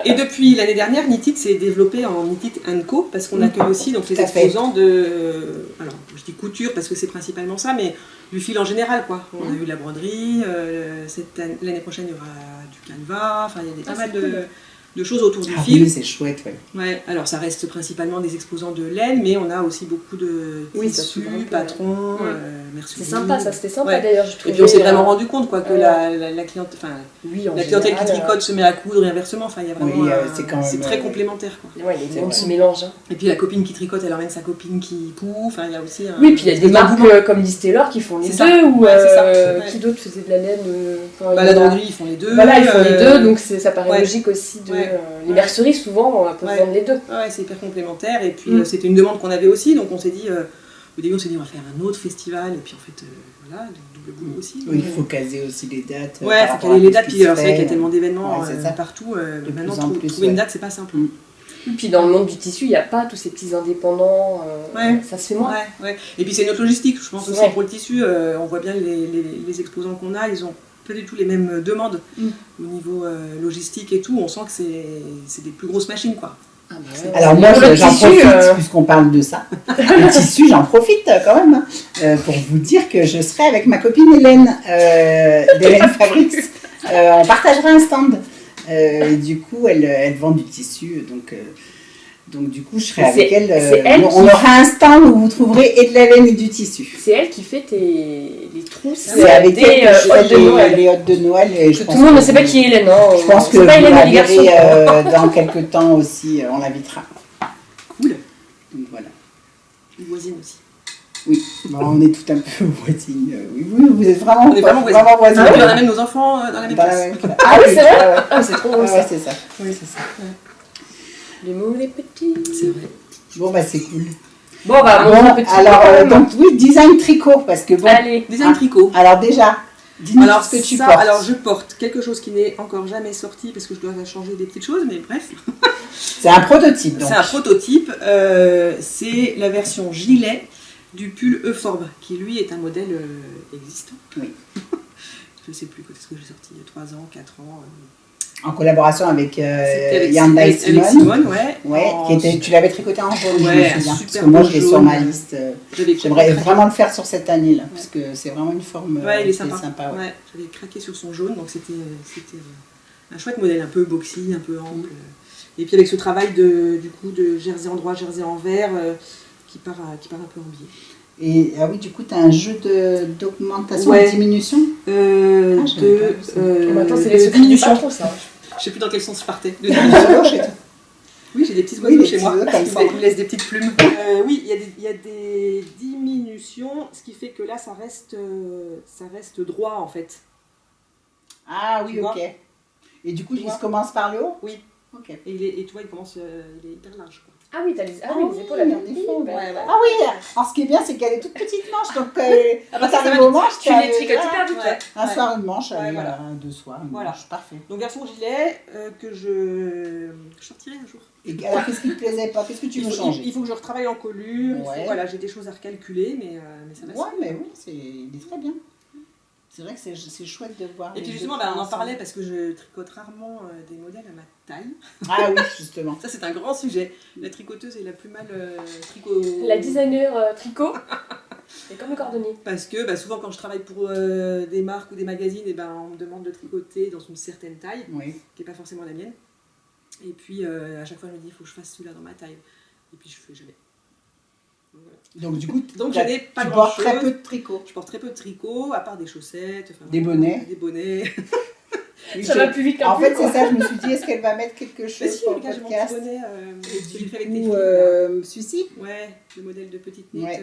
Et depuis l'année dernière, Knit-It s'est développé en Knit-It & Co parce qu'on accueille aussi donc les exposants de, alors je dis couture parce que c'est principalement ça, mais du fil en général quoi. On a eu la broderie, l'année prochaine il y aura du canevas, enfin il y a pas mal de choses autour du Ah fil. oui, c'est chouette, ouais. Ouais, alors ça reste principalement des exposants de laine, mais on a aussi beaucoup de tissus, patrons, mercerie. C'est sympa, ça c'était sympa Ouais. d'ailleurs, je trouve. Et puis on s'est vraiment rendu compte quoi, que la clientèle, la clientèle qui général, tricote se met à coudre et inversement, enfin il y a vraiment c'est très complémentaire quoi. Ouais, les mondes se mélangent. Hein. Et puis la copine qui tricote, elle emmène sa copine qui poud, enfin il y a aussi un... Oui, puis il y a des marques comme Liz Taylor qui font les C'est deux, ça. ou Ouais, c'est ça. qui d'autres faisaient de la laine la droguerie, ils font les deux. Voilà, ils font les deux, donc ça paraît logique aussi. Ouais. Les merceries, souvent, on peut vendre les deux. Ouais, c'est hyper complémentaire. Et puis c'était une demande qu'on avait aussi, donc on s'est dit, au début on s'est dit on va faire un autre festival, et puis en fait, voilà, double boulot aussi. Oui, il faut caser aussi les dates. Ouais, il faut caler les dates, puis c'est vrai qu'il y a tellement d'événements partout, maintenant trouver une date, c'est pas simple. Et puis dans le monde du tissu, il n'y a pas tous ces petits indépendants, ça se fait moins. Ouais. Et puis c'est notre logistique, je pense aussi pour le tissu, on voit bien les exposants qu'on a, ils ont pas du tout les mêmes demandes au niveau logistique et tout, on sent que c'est des plus grosses machines quoi. Ah bah ouais. Alors moi j'en profite, puisqu'on parle de ça, le tissu j'en profite quand même, pour vous dire que je serai avec ma copine Hélène, d'Hélène Fabrics, on partagera un stand, et du coup elle vend du tissu, donc du coup je serai avec elle, on aura un stand où vous trouverez et de la laine et du tissu. C'est elle qui fait les trousses, c'est avec elle que je fais les hôtes de Noël. Et tout le monde ne sait pas qui est Hélène. Je pense que vous la verrez dans quelques temps aussi, on l'invitera. Cool. Donc voilà. Une voisine aussi. Oui, on est tout un peu voisines. Oui, vous êtes vraiment voisines. Ah oui, on amène nos enfants dans la même classe. Ah oui, c'est vrai. Ah, c'est trop beau ça. C'est ça. Oui, c'est ça. Les mots, les petits. C'est vrai. Bon, bah c'est cool. Bon, petit alors, donc oui, design tricot, parce que bon... Allez. Design tricot. Alors déjà, dis-nous ce que tu portes. Alors, je porte quelque chose qui n'est encore jamais sorti, parce que je dois changer des petites choses, mais bref. C'est un prototype, donc. C'est un prototype. C'est la version gilet du pull Euforbe, qui lui est un modèle existant. Oui. Je ne sais plus quand est-ce que j'ai sorti, il y a 3 ans, 4 ans. En collaboration avec Simone. Avec Simone, ouais. Tu l'avais tricoté en jaune, ouais, je me souviens. Super parce que moi, je l'ai sur ma liste. J'aimerais craqué. vraiment le faire sur cette année-là, parce que c'est vraiment une forme il est sympa. Ouais. J'avais craqué sur son jaune, donc c'était un chouette modèle, un peu boxy, un peu ample. Et puis avec ce travail de jersey en droit, jersey en vert, qui part un peu en biais. Et ah oui, du coup, tu as un jeu d'augmentation et de diminution Attends, c'est les diminutions, ça. Je sais plus dans quel sens je partais. De diminution chez toi. Oui, j'ai des petits oiseaux chez moi qui me laissent des petites plumes. Oui, il y a des diminutions, ce qui fait que là, ça reste droit en fait. Ah oui, ok. Et du coup, il commence par le haut? Oui. Ok. Et tu vois, il est hyper large. Quoi. Ah oui, t'as les épaules à bien défendre. Ah oui, alors ce qui est bien, c'est qu'elle est toute petite manche, donc quand t'arrives au manche, tu les tricotes hyper vite. Un soir, une manche, voilà. 2 soirs, une manche, parfait. Donc version gilet que je sortirai un jour. Et alors qu'est-ce qui te plaisait pas? Qu'est-ce que tu veux changer? Il faut que je retravaille en colure, voilà, j'ai des choses à recalculer, mais ça va. Ouais, mais oui, il est très bien. C'est vrai que c'est chouette de voir. Et puis justement, on en parlait parce que je tricote rarement des modèles à ma taille. Ah oui, justement. Ça, c'est un grand sujet. La tricoteuse est la plus mal tricot. La designer tricot. C'est comme le cordonnier. Parce que souvent, quand je travaille pour des marques ou des magazines, on me demande de tricoter dans une certaine taille, qui n'est pas forcément la mienne. Et puis, à chaque fois, je me dis, il faut que je fasse celui-là dans ma taille. Et puis, je ne fais jamais. Voilà. Donc du coup, tu portes très peu de tricot. Je porte très peu de tricot, à part des chaussettes, des bonnets. Des bonnets. Ça va plus vite qu'un En fait, c'est ça, je me suis dit, est-ce qu'elle va mettre quelque chose pour le podcast? Bonnet, et du coup, celui-ci? Ouais, le modèle de petite nette.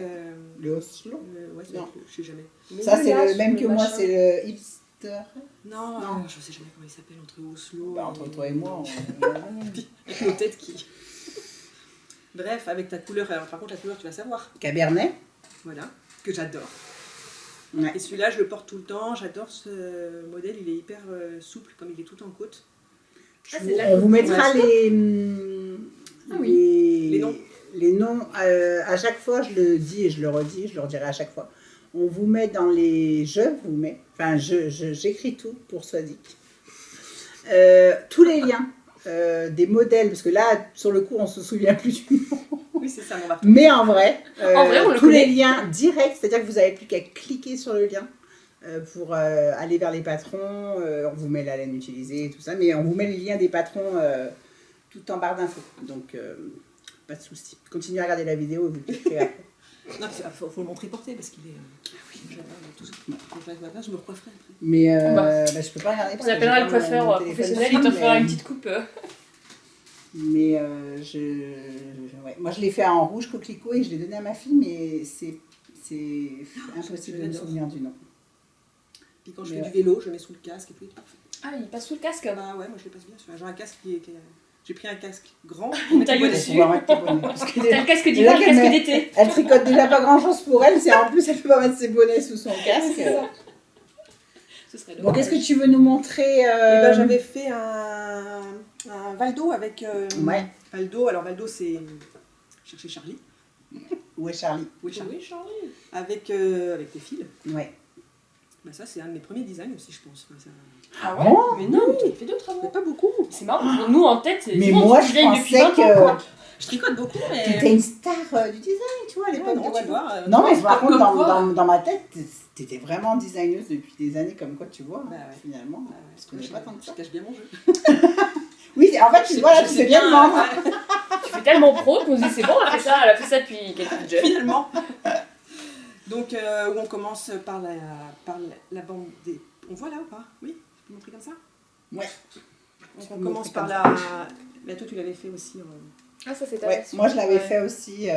Le Oslo? Ouais, non, je sais jamais. Ça, c'est le même que moi, c'est le hipster. Non, je sais jamais comment il s'appelle entre Oslo. Entre toi et moi, avec nos têtes qui. Bref, avec ta couleur, alors par contre la couleur tu vas savoir. Cabernet. Voilà, que j'adore. Ouais. Et celui-là je le porte tout le temps, j'adore ce modèle, il est hyper souple comme il est tout en côte. On vous mettra les noms. Les noms, à chaque fois je le dis et je le redis, je le redirai à chaque fois. On vous met dans les... j'écris tout pour Swazik. Tous les liens. Des modèles, parce que là, sur le coup, on se souvient plus du nom. Oui, c'est ça, mon marteau. Mais en vrai, on tous les liens directs, c'est-à-dire que vous n'avez plus qu'à cliquer sur le lien pour aller vers les patrons. On vous met la laine utilisée et tout ça, mais on vous met les liens des patrons tout en barre d'infos. Donc, pas de souci. Continuez à regarder la vidéo et vous le kifferez après. Non, il faut le montrer porté parce qu'il est. J'adore tout ça. Quand je vais je me recoifferai après. Mais je peux pas regarder. On appellera le coiffeur professionnel, il te fera une petite coupe. Mais moi je l'ai fait en rouge coquelicot et je l'ai donné à ma fille, mais c'est impossible de me souvenir du nom. Puis quand je fais du vélo, je mets sous le casque et tout, c'est parfait. Ah, il passe sous le casque. Bah ouais, moi je le passe bien. J'ai un casque j'ai pris un casque grand. Une taille au-dessus. T'as le casque d'hiver, le casque d'été. Elle tricote déjà pas grand chose pour elle, c'est en plus elle peut pas mettre ses bonnets sous son casque. Bon, qu'est-ce que tu veux nous montrer J'avais fait un Valdo avec. Valdo, alors Valdo c'est. Chercher Charlie. Où est Charlie? Où est Charlie? Avec des fils. Ouais. Bah ça c'est un de mes premiers designs aussi je pense. Enfin, ça... Ah ouais? Mais non, tu as fait d'autres avant. Mais pas beaucoup. C'est marrant, pour nous en tête, c'est mais moi je pensais que... Je tricote beaucoup mais... T'étais une star du design, tu vois, à l'époque. Non, tu vois, non mais par contre dans ma tête, t'étais vraiment designeuse depuis des années comme quoi tu vois, finalement. Parce que je pas tant que ça. Je cache bien mon jeu. Oui, en fait, tu vois, là, tu sais bien le vendre. Tu fais tellement pro qu'on se dit c'est bon, elle a fait ça depuis quelques jours. Finalement. Donc, où on commence par la bande des... On voit là ou pas? Oui? Je peux montrer comme ça? Ouais. Donc, on commence par la... Mais toi, tu l'avais fait aussi. Ah, ça, c'était moi, je l'avais fait aussi.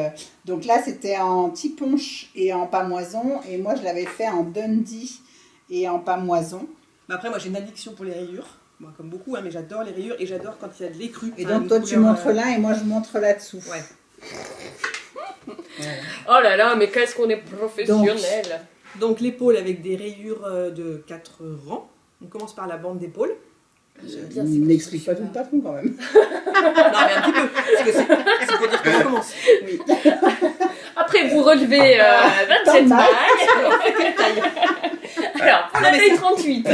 Donc là, c'était en tiponche et en pamoison. Et moi, je l'avais fait en Dundee et en pamoison. Bah après, moi, j'ai une addiction pour les rayures. Moi, comme beaucoup, mais j'adore les rayures et j'adore quand il y a de l'écru. Et donc, toi, tu montres là et moi, je montre là-dessous. Ouais. Oh là là, mais qu'est-ce qu'on est professionnel. Donc l'épaule avec des rayures de 4 rangs. On commence par la bande d'épaule. N'explique pas tout le patron quand même. Non, mais un petit peu. Parce que c'est pour dire qu'on commence. Oui. Après, vous relevez 27 mailles. Alors, pour la taille 38.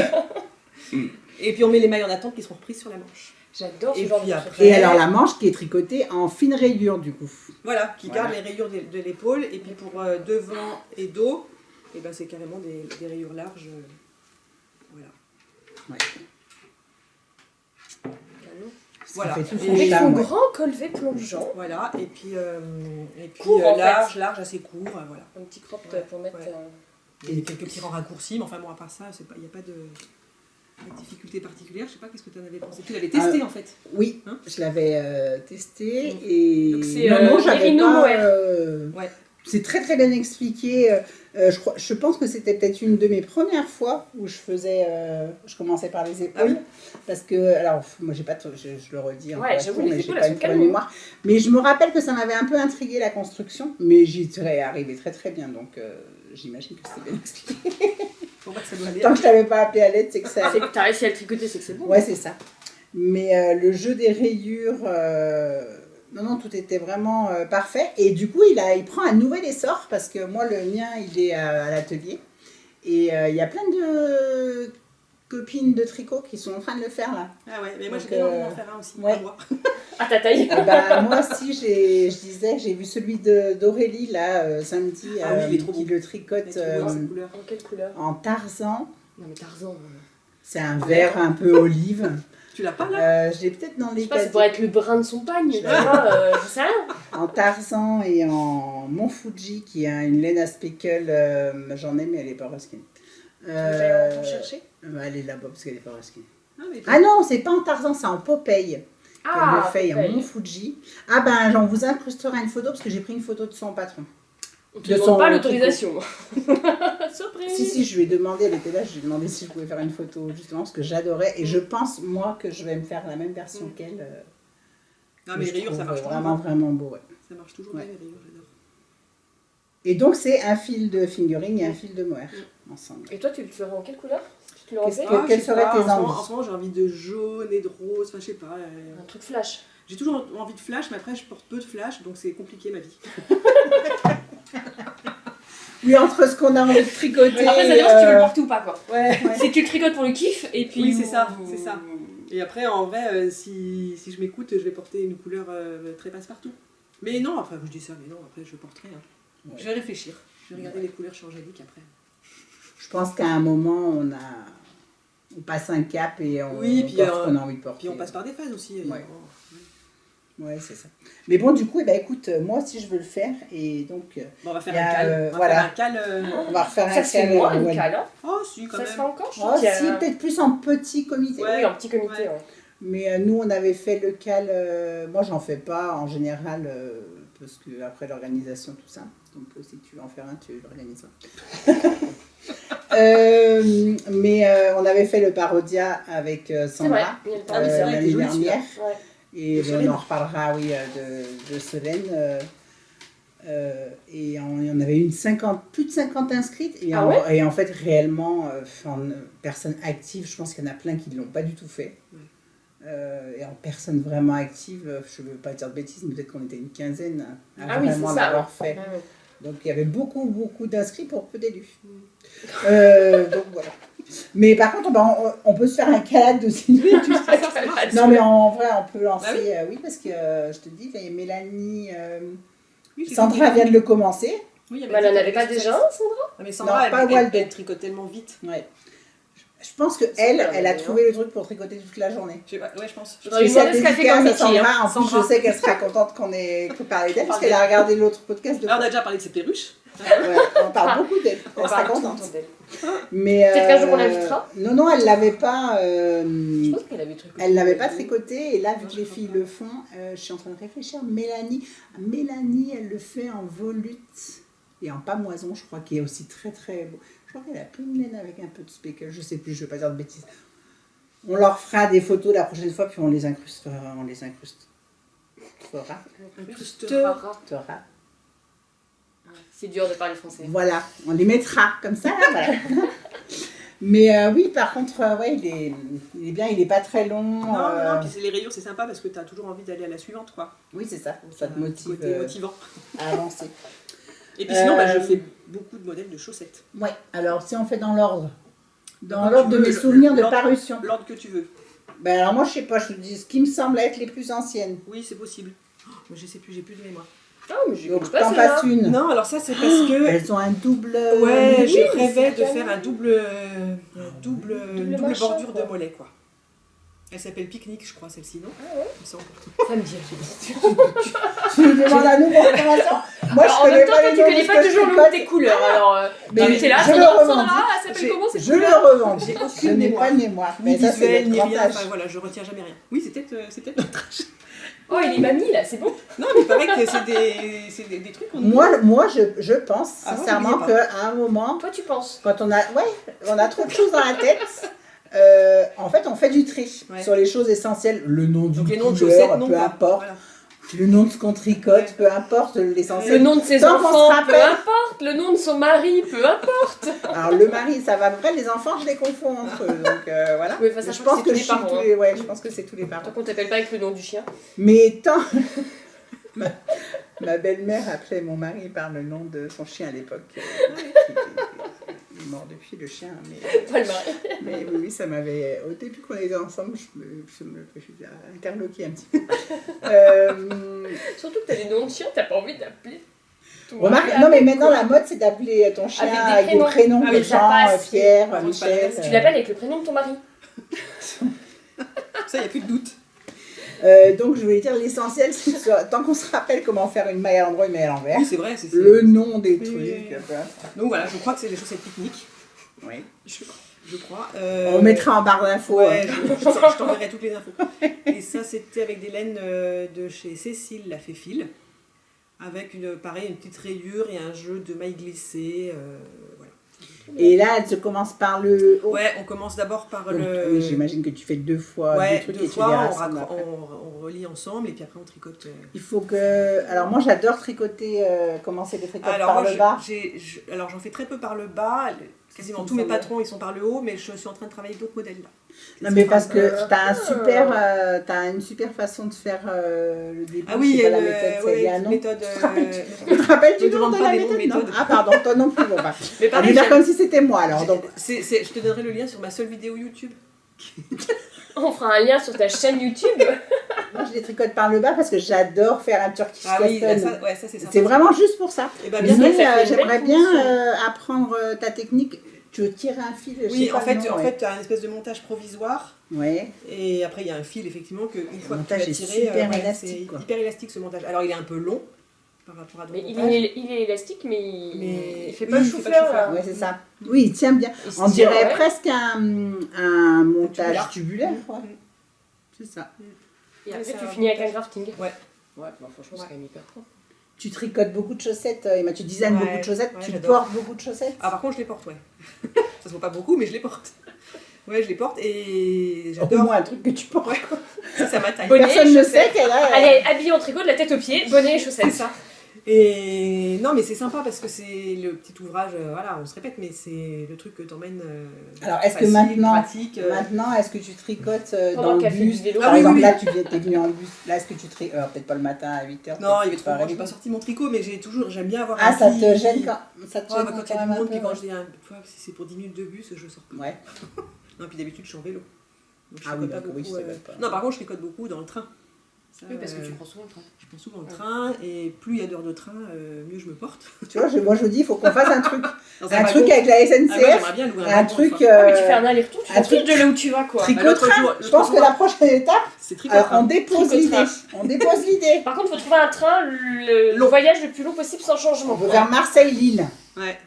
Et puis on met les mailles en attente qui seront reprises sur la manche. J'adore ce Et genre puis de après... Et alors la manche qui est tricotée en fine rayure du coup. Voilà, qui garde les rayures de l'épaule. Et puis pour devant et dos, et ben c'est carrément des rayures larges. Voilà. Ouais. Voilà. Avec son grand collet plongeant. Voilà, et puis court, en large, assez court. Voilà. Un petit crop pour mettre... Et quelques petits rangs raccourcis, mais enfin bon, à part ça, il n'y a pas de difficulté particulière. Je sais pas, qu'est-ce que tu en avais pensé? Tu l'avais testé en fait? Oui, je l'avais testé et donc c'est j'avais pas... Ouais. C'est très très bien expliqué. Je pense que c'était peut-être une de mes premières fois où je commençais par les épaules. Parce que, alors, moi j'ai pas, je le redis, ouais, j'avoue, les épaules, pas une bonne mémoire. Mais je me rappelle que ça m'avait un peu intrigué la construction, mais j'y serais arrivée très très bien, donc j'imagine que c'est bien expliqué. Tant que je t'avais pas appelé à l'aide, c'est que ça... C'est que t'as réussi à le tricoter, c'est que c'est bon. Ouais, c'est ça. Mais le jeu des rayures... Non, tout était vraiment parfait. Et du coup, il prend un nouvel essor parce que moi, le mien, il est à l'atelier. Et il y a plein de copines de tricot qui sont en train de le faire là. Ah ouais, mais moi, j'ai bien envie d'en faire un aussi. Ouais. À ta taille. Moi aussi, j'ai vu celui d'Aurélie là, samedi, il est trop qui le tricote En quelle couleur? en Tarzan. Non, mais Tarzan. C'est un vert un peu olive. Tu l'as pas là? J'ai peut-être dans les... Je sais pas, ça pourrait être le brun de son pagne, tu vois, je sais rien. En Tarzan et en Mont Fuji, qui a une laine à speckle, j'en ai, mais elle n'est pas Ruskin. Tu veux en chercher? Elle est là-bas, parce qu'elle n'est pas Ruskin. Ah non, c'est pas en Tarzan, c'est en Popeye. Elle le fait en Popeye. Mont Fuji. Ah ben, j'en vous incrusterai une photo, parce que j'ai pris une photo de son patron. On te demande pas l'autorisation. Surprise. Si, je lui ai demandé, elle était là, je lui ai demandé si je pouvais faire une photo, justement, parce que j'adorais. Et je pense, moi, que je vais me faire la même version qu'elle. Non, mais les rayures, ça marche vraiment, vraiment beau, ouais. Ça marche toujours bien, les rayures, j'adore. Et donc, c'est un fil de fingering et un fil de mohair ensemble. Et toi, tu le ferais en quelle couleur? Tu le Quelles seraient tes envies? En ce moment, j'ai envie de jaune et de rose, enfin, je sais pas. Un truc flash. J'ai toujours envie de flash, mais après, je porte peu de flash, donc c'est compliqué ma vie. Oui, entre ce qu'on a envie de tricoter. Après, ça dépend si tu veux le porter ou pas, quoi. Ouais. C'est que tu le tricotes pour le kiff, et puis... Oui, c'est ça. Et après, en vrai, si je m'écoute, je vais porter une couleur très passe-partout. Mais non, enfin, je dis ça, mais non, après, je porterai. Ouais. Je vais réfléchir. Je vais regarder les couleurs changéliques après. Je pense qu'à un moment, on passe un cap et on porte ce qu'on a envie de porter. Puis on passe par des phases aussi. Ouais. Ouais, c'est ça. Mais bon, du coup, eh ben, écoute, moi aussi je veux le faire. Et donc, bon, on va faire un cal. On va refaire un cal. Ça se fait moins, le cal, hein. Oh, si, quand même. Ça se fait encore, je trouve. Si, peut-être plus en petit comité. Oui, en petit comité, ouais. Mais nous, on avait fait le cal. Moi, j'en fais pas en général, parce que après l'organisation, tout ça. Donc, si tu veux en faire un, tu l'organises. Mais on avait fait le Parodia avec Sandra l'année dernière. Ouais. Et on en reparlera, oui, de Solène. Et on avait eu plus de 50 inscrites. Et, et en fait, réellement, personnes actives, je pense qu'il y en a plein qui ne l'ont pas du tout fait. Et en personnes vraiment actives, je ne veux pas dire de bêtises, mais peut-être qu'on était une quinzaine à vraiment l'avoir fait. Ah, oui. Donc il y avait beaucoup d'inscrits pour peu d'élus. Donc voilà. Mais par contre, on peut se faire un calade aussi. Non, mais en vrai, on peut lancer. Oui, parce que je te dis, il y a Mélanie. Sandra vient de le commencer. Oui, elle n'en avait pas déjà un, Sandra? Mais Sandra, elle tricote tellement vite. Ouais. Je pense qu'elle a trouvé le truc pour tricoter toute la journée. Ouais, je pense. Je voudrais lui demander ce qu'elle fait comme métier. En plus, je sais qu'elle sera contente qu'on ait parlé d'elle, parce qu'elle a regardé l'autre podcast. Alors, on a déjà parlé de ses perruches. Ouais, on parle beaucoup d'elle. Elle sera contente. Mais peut-être qu'un jour on l'invitera. Non, elle l'avait pas. Je pense qu'elle avait tricoté. Elle l'avait pas tricoté, et là, vu que les filles le font, je suis en train de réfléchir. Mélanie, elle le fait en volute et en pamoison, je crois, qui est aussi très très beau. Je crois qu'elle a pris une laine avec un peu de speckle, je sais plus, je ne vais pas dire de bêtises. On leur fera des photos la prochaine fois, puis on les incrustera. C'est dur de parler français. Voilà, on les mettra comme ça, là, voilà. Mais oui, par contre, il est bien, il n'est pas très long. Non, puis les rayures, c'est sympa parce que tu as toujours envie d'aller à la suivante, quoi. Oui, c'est ça, ça te motive motivant à avancer. Et puis sinon, je fais beaucoup de modèles de chaussettes. Ouais, alors si on fait dans l'ordre de mes souvenirs de parution. L'ordre que tu veux. Ben alors moi, je sais pas, je te dis ce qui me semble être les plus anciennes. Oui, c'est possible. Moi, je sais plus, j'ai plus de mémoire. Ah, mais j'ai donc t'en passes une. Non, alors ça, c'est parce que... Elles ont un double... Ouais, je rêvais de faire un double bordure de mollet, quoi. Elle s'appelle Pique-Nique, je crois, celle-ci, non? Ah ouais. Ça me dit rien. Tu me demandes à nous pour information. Moi, alors, je connais pas les noms. Tu connais pas toujours le nom des couleurs, alors... Mais t'es là, je le revendique. Elle s'appelle comment cette couleur? Je le revendique. J'ai aucune mémoire. Je n'ai pas de mémoire. Ni visuel, ni rien. Enfin, voilà, je retiens jamais rien. Oui, c'est peut-être notre âge. Oh, il est mamie, là, c'est bon. Non, mais il paraît que c'est des trucs qu'on... Moi, je pense sincèrement qu'à un moment... Toi, tu penses? Quand on a trop de choses dans la tête... en fait, on fait du tri sur les choses essentielles. Le nom du couleur, peu importe. Voilà. Le nom de ce qu'on tricote, peu importe l'essentiel. Le nom de ses enfants, peu importe. Le nom de son mari, peu importe. Alors, le mari, ça va après. Les enfants, je les confonds entre eux. Donc, voilà. Oui, ça, je pense que c'est tous les parents. Je pense que c'est tous les parents. Tant qu'on t'appelle pas avec le nom du chien. Mais tant... ma belle-mère appelait mon mari par le nom de son chien à l'époque. Il est mort depuis, le chien. Pas le mari. Mais oui, ça m'avait... Au début qu'on était ensemble, je me interloqué un petit peu. Surtout que t'as des noms de chiens, t'as pas envie d'appeler. Remarque, non, mais maintenant, la mode, c'est d'appeler ton chien avec des prénoms de Jean, Pierre, Michel. Tu l'appelles avec le prénom de ton mari. Ça, il n'y a plus de doute. Donc, je voulais dire, l'essentiel, c'est que tant qu'on se rappelle comment faire une maille à l'endroit, une maille à l'envers. Oui, c'est vrai. C'est le nom des trucs. Donc voilà, je crois que c'est des chaussettes Pique-Nique. Oui. Je crois. On mettra en barre d'infos. Ouais, je t'enverrai toutes les infos. Et ça, c'était avec des laines de chez Cécile, la Féfile. Avec une petite rayure et un jeu de mailles glissées. Voilà. Et là, elle se commence par le haut. Ouais, on commence d'abord par le... Oui, j'imagine que tu fais deux fois deux fois, on relie ensemble et puis après on tricote. Il faut que... Alors moi, j'adore tricoter, commencer les tricots par le bas. Alors j'en fais très peu par le bas. Quasiment tous mes patrons, ils sont par le haut, mais je suis en train de travailler d'autres modèles là. Non, mais parce que tu as une super façon de faire le début. Ah oui, la méthode. Tu te rappelles du nom de la méthode? Ah pardon, toi non plus. Mais pareil, comme si c'était moi alors. Donc. Je te donnerai le lien sur ma seule vidéo YouTube. On fera un lien sur ta chaîne YouTube. Moi, je les tricote par le bas parce que j'adore faire un Turkish custom. Oui, ça c'est sympa. C'est vraiment juste pour ça. Et bah, j'aimerais bien apprendre ta technique. Tu tires un fil. Oui, en fait, tu as un espèce de montage provisoire Ouais. Et après, il y a un fil, effectivement, qu'une fois que tu montage l'as est tiré, super élastique, quoi. hyper élastique ce montage. Alors, il est un peu long par rapport à d'autres Mais montages. il est élastique, mais il fait oui, pas le il fait pas le chou-fleur. chou-fleur. Là. Ouais, c'est ça. Oui, il tient bien. Il se On tient, dirait ouais. presque un montage tubulaire. Ouais. C'est ça. Et après, c'est tu un finis avec un montage. grafting. Ouais. Ouais, bah, franchement, c'est quand même hyper propre. Tu tricotes beaucoup de chaussettes, Emma. Tu designes Ouais, beaucoup de chaussettes. ouais, Tu j'adore. portes beaucoup de chaussettes. Ah, par contre, je les porte, ouais. Ça se voit pas beaucoup, mais je les porte. Ouais, je les porte et Au j'adore. moins un truc que tu portes. Ouais, ça, c'est ma taille. Bonnet, Personne ne chaussettes. sait qu'elle a. Elle est habillée en tricot de la tête aux pieds, bonnet et chaussettes. C'est ça. Et non, mais c'est sympa parce que c'est le petit ouvrage, voilà, on se répète, mais c'est le truc que t'emmènes. Alors, est-ce que facile, maintenant, pratique, est-ce que tu tricotes Pendant dans le qu'elle fait bus du vélo. Par Ah oui, exemple, oui, là, t'es venu en bus. Là, est-ce que tu tricotes peut-être pas le matin à 8h. Non, il y avait trop de monde, j'ai pas sorti mon tricot, mais j'aime bien avoir Ah, un ça petit- te gêne quand ça te Ouais, gêne bah, quand il y quand a du même un monde, peu, puis quand ouais. j'ai si c'est pour 10 minutes de bus, je sors pas. Ouais. Non, puis d'habitude, je suis en vélo. Donc, je Ah oui, tricote pas d'accord, oui, beaucoup, je tricote pas. Non, par contre, je tricote beaucoup dans le train. Ça, Oui, parce que tu prends souvent le train. Je prends souvent le train, et plus il y a d'heures de train, mieux je me porte. Tu vois, moi je dis, il faut qu'on fasse un truc. Dans Un wagon. truc avec la Ah, moi, SNCF. j'aimerais bien louer Un wagon, truc. enfin. Ah, mais tu fais un aller-retour, tu un t'en fiches truc- de là où tu vas, quoi. l'autre Tricotrain. jour- Je pense que la prochaine étape, alors Tricotrain. on dépose l'idée. Tricotrain. On dépose l'idée. Par contre, il faut trouver un train, le voyage le plus long possible sans changement. On peut faire Marseille-Lille. Ouais.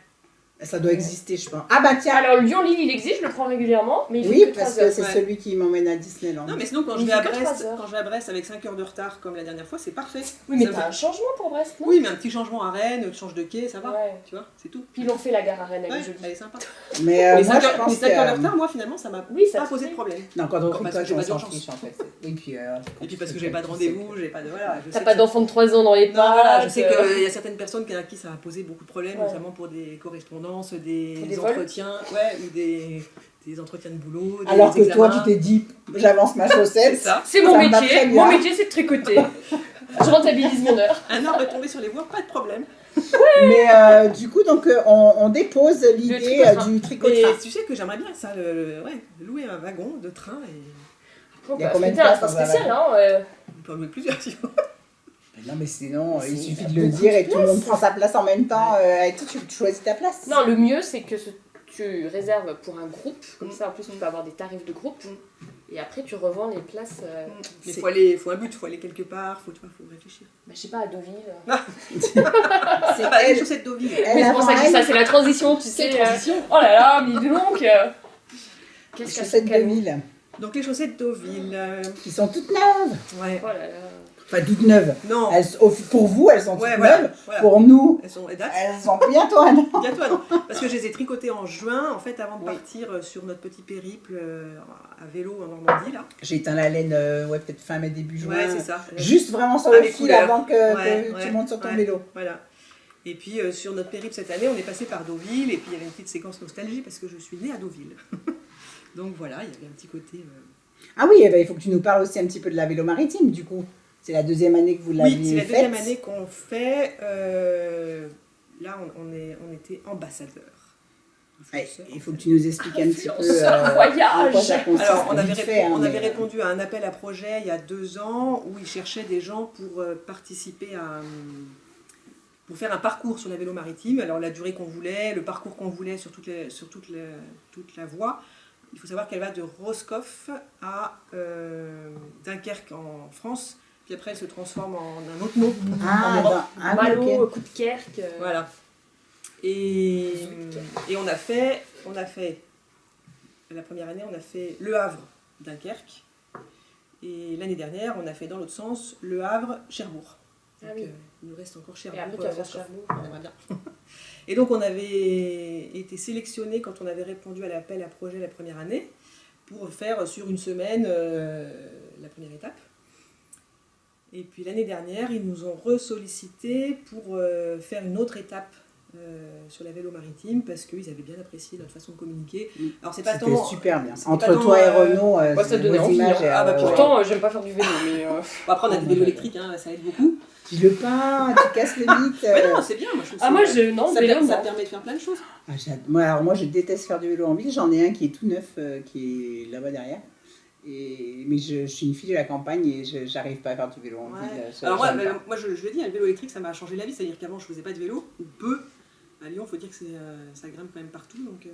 Ça doit exister, je pense. Ah bah tiens. Alors, Lyon-Lille, il existe, je le prends régulièrement, mais il Oui, fait que parce 3 heures. que c'est Ouais. celui qui m'emmène à Disneyland. Non, mais sinon, quand Il je vais fait à que 3 Brest, heures. quand je vais à Brest avec 5 heures de retard, comme la dernière fois, c'est parfait. Oui, mais Ça me t'as fait- un changement pour Brest, non? Oui, mais un petit changement à Rennes, tu changes de quai, ça va. Ouais. Tu vois, c'est tout. Puis ils l'ont fait la gare à Rennes, elle Ouais, est jolie. elle est sympa. Mais les moi 5 je heures, pense les 5 heures de que. retard, moi, finalement, ça m'a Oui, ça pas te posé de fait. problème. Non, quand on Parce que tricote, j'ai on pas s'en d'urgence. fiche en fait. Oui, puis. Et puis parce que j'ai pas de rendez-vous, j'ai pas de. Voilà. je T'as sais pas que- d'enfant de 3 ans dans les Non, voilà, je pattes. sais qu'il y a certaines personnes à qui ça a posé beaucoup de problèmes, Ouais. notamment pour des correspondances, des Pour des vols. entretiens, ouais, ou des entretiens de boulot, des Alors que toi, examens. tu t'es dit, j'avance ma C'est chaussette. ça. C'est mon Ça me va métier, très bien. mon métier c'est de tricoter. Je rentabilise mon heure. Un arbre est tombé sur les voies, pas de problème. Mais du coup, donc, on dépose l'idée tricotrain. du Mais tricotrain. tu sais que j'aimerais bien ça, louer un wagon de train et On Il y a peut combien de fêter un places train dans un spécial, hein. on peut en louer plusieurs sinon. Non, mais sinon, il C'est- suffit il y a de le beaucoup dire de et tout le monde prend sa place en même temps. Et tu choisis ta place. Non, le mieux c'est que tu réserves pour un groupe, comme ça en plus tu peux avoir des tarifs de groupe, et après tu revends les places, Mais C'est- faut un but, faut aller quelque part, faut réfléchir. bah, je sais pas, à Deauville. C'est Ah bah, les elle, chaussettes Deauville. elle Mais c'est pour ça que je dis ça, avant c'est la transition, tu sais. Quelle transition. Oh là là, mais dis donc les Qu'est-ce qu'elle chaussettes se de calme. ville, Donc les chaussettes Deauville. qui sont toutes neuves. Ouais. Oh là là. Enfin, toutes neuves. Non. Pour vous, elles sont toutes Ouais, voilà, neuves. voilà. Pour nous, Elles sont dates. elles sont bientôt à Nantes. Bientôt, non. Parce que je les ai tricotées en juin, en fait, avant de partir sur notre petit périple à vélo en Normandie, là. J'ai éteint la laine, peut-être fin mai, début juin. Ouais, c'est ça. Juste vraiment sur Ah, le les fil couleurs. avant que Ouais, tu ouais, montes sur ton ouais. vélo. Voilà. Et puis sur notre périple cette année, on est passé par Deauville, et puis il y avait une petite séquence nostalgie parce que je suis née à Deauville. Donc voilà, il y avait un petit côté. Ah oui, il faut que tu nous parles aussi un petit peu de la vélo maritime, du coup. C'est la deuxième année que vous l'aviez Oui, c'est la faite. deuxième année qu'on fait. Là, on était ambassadeurs. Ouais, il faut que tu nous expliques un petit peu Influenceur en voyage. quoi ça consiste. Alors, on avait, Vite fait, hein, on avait mais, répondu à un appel à projet il y a 2 ans où ils cherchaient des gens pour participer pour faire un parcours sur la vélo maritime. Alors, la durée qu'on voulait, le parcours qu'on voulait sur toute la voie. Il faut savoir qu'elle va de Roscoff à Dunkerque en France. Puis après, elle se transforme en un autre mot. Ah, en Europe. oui, Malo, ok. coup de Kerk. Voilà. Et on a fait, la première année, on a fait Le Havre, Dunkerque. Et l'année dernière, on a fait dans l'autre sens, Le Havre, Cherbourg. Ah Donc, oui. il nous reste encore Cherbourg. Et après, tu vas faire Roscoff. Cherbourg. On aimerait bien. Et donc, on avait été sélectionnés quand on avait répondu à l'appel à projet la première année pour faire sur une semaine la première étape. Et puis l'année dernière, ils nous ont ressollicité pour faire une autre étape sur la vélo maritime parce qu'ils avaient bien apprécié notre façon de communiquer. Alors c'est pas C'était tant... super bien. c'était Entre pas tant, toi et Renaud, Moi, ça te donnait vos envie. images, Hein. Ah bah ouais. pourtant, j'aime pas faire du vélo, mais. Bon, après on a des vélos électriques, hein, ça aide beaucoup. Dis-le pas, tu casses le mythe. Mais non, c'est bien, moi je trouve Ah, moi, non, ça, vélo, ça non. permet de faire plein de choses. Moi, je déteste faire du vélo en ville. J'en ai un qui est tout neuf, qui est là-bas derrière. Mais je suis une fille de la campagne et je n'arrive pas à faire du vélo en Ouais. ville. Alors j'aime pas. moi je le dis, le vélo électrique ça m'a changé la vie, c'est-à-dire qu'avant je faisais pas de vélo, ou peu. À Lyon, il faut dire que ça grimpe quand même partout, donc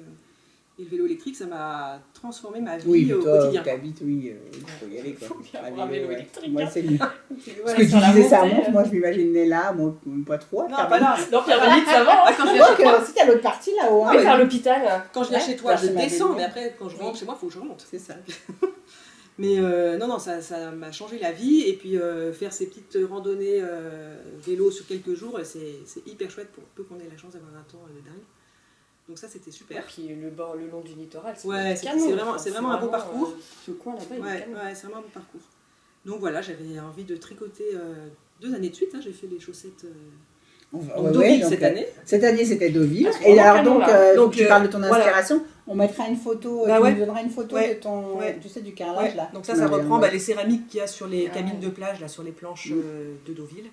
Et le vélo électrique, ça m'a transformé ma vie oui, au toi, quotidien. t'habites, oui, il faut y aller. Quoi. Faut bien avoir un vélo électrique. Moi, c'est mieux. Ouais, Parce que tu sur la disais ça à montée, Mons, moi je m'imaginais là, moi pas trop. Non, pas là. Non, Pierre-Bénite, ça va. Ah, quand je viens chez toi, Si t'as l'autre partie là-haut. Oui, vers l'hôpital. quand je viens chez toi, vers je chez ma descends, belle-mère. mais après, quand je rentre chez moi, il faut que je remonte. C'est ça. Mais non, ça m'a changé la vie. Et puis faire ces petites randonnées vélo sur quelques jours, c'est hyper chouette pour peu qu'on ait la chance d'avoir un temps de dingue. Donc ça, c'était super. Et puis le long du littoral, Ouais, c'est vraiment un beau parcours. Ce coin là-bas, il est Ouais, canon. c'est vraiment un beau parcours. Donc voilà, j'avais envie de tricoter 2 années de suite. J'ai fait les chaussettes Deauville cette année. Cette année, c'était Deauville. Ah, c'est Et vraiment alors, canon, donc, là. Donc, tu parles de ton voilà. inspiration. On mettra une photo, Bah tu ouais. nous donneras une photo Ouais. de ton, Ouais. tu sais, du carrelage Ouais. là. Donc ça reprend les céramiques qu'il y a sur les Ah cabines ouais. de plage, là, sur les planches de Deauville.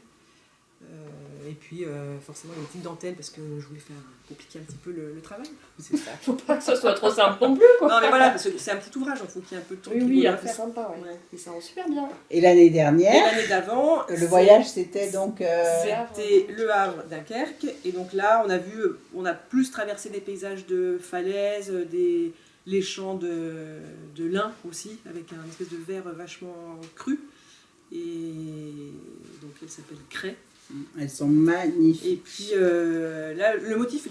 Et puis forcément une petite dentelle parce que je voulais faire compliquer un petit peu le travail. C'est ça. Faut pas que ça soit trop simple non plus, quoi. Non mais voilà, parce que c'est un petit ouvrage, donc il faut qu'il y ait un peu de temps. Oui, après sympa, ouais. Ouais. Mais ça rend super bien. Et l'année Et dernière, l'année d'avant, le voyage, c'était donc. c'était Le Havre, Dunkerque. Et donc là, on a plus traversé des paysages de falaises, les champs de lin aussi, avec un espèce de verre vachement cru. Et donc elle s'appelle Cray. Elles sont magnifiques. Et puis là, le motif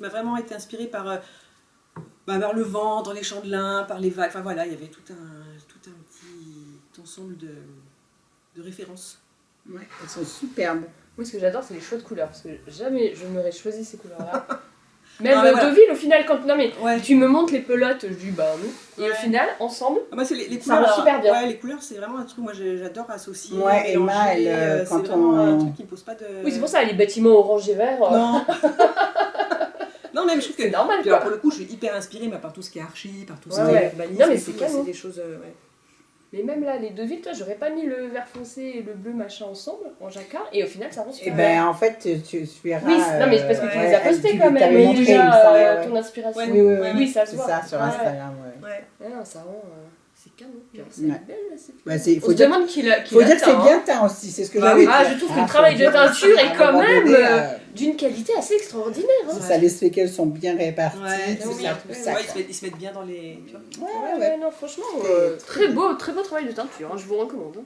m'a vraiment été inspiré par le vent dans les champs de lin, par les vagues. Enfin voilà, il y avait tout un petit ensemble de références. Ouais, elles sont superbes. Moi, ce que j'adore, c'est les choix de couleurs. Parce que jamais je n'aurais choisi ces couleurs-là. Même Non, mais voilà. Deauville, au final, quand. Non, mais Ouais. tu me montres les pelotes, je dis bah non. Et Ouais. au final, ensemble. Moi, c'est les Ça couleurs. rend super bien. Ouais, les couleurs, c'est vraiment un truc. Moi, j'adore associer. Ouais, Emma, mélanger, elle, quand c'est vraiment on- un truc qui me pose pas de. Oui, c'est pour ça, les bâtiments orange et vert. Non. Non, même je trouve que. C'est normal, Puis alors, quoi. pour le coup, je suis hyper inspirée par tout ce qui est archi, par tout ce Ouais, qui ouais. est urbanisme. Non, mais et c'est tout, canon. c'est des choses. Ouais. Mais même là, les Deauville, toi, j'aurais pas mis le vert foncé et le bleu machin ensemble, en jacquard, et au final, ça rend Et super bien. ben en fait, tu verras. Oui, non, mais c'est parce que tu ouais, les as postés quand même, t'avais mais montré, il me déjà, semble, ouais. ton inspiration. Ouais. Oui, oui, Ouais, oui, ça se c'est voit. ça sur Ouais. Instagram. Ouais. Ouais. Ouais, non, ça rend. C'est canon. Puis alors, c'est Ouais. belle, là, cette Bah, couleur. faut On se dire- demande qui l'a Faut dire que c'est teint, bien hein. teint aussi, c'est ce que Bah j'avais oui. dit. Ah, je trouve que le faut travail de dire teinture aussi, est à un quand moment même, donné, d'une qualité assez extraordinaire. Hein. ça laisse fait qu'elles sont bien réparties, Ouais, tout oui, ça, ouais, tout ça. ils se mettent bien dans les. Tu vois. Ouais. Non, franchement, C'est très beau travail de teinture, hein, je vous recommande. Hein.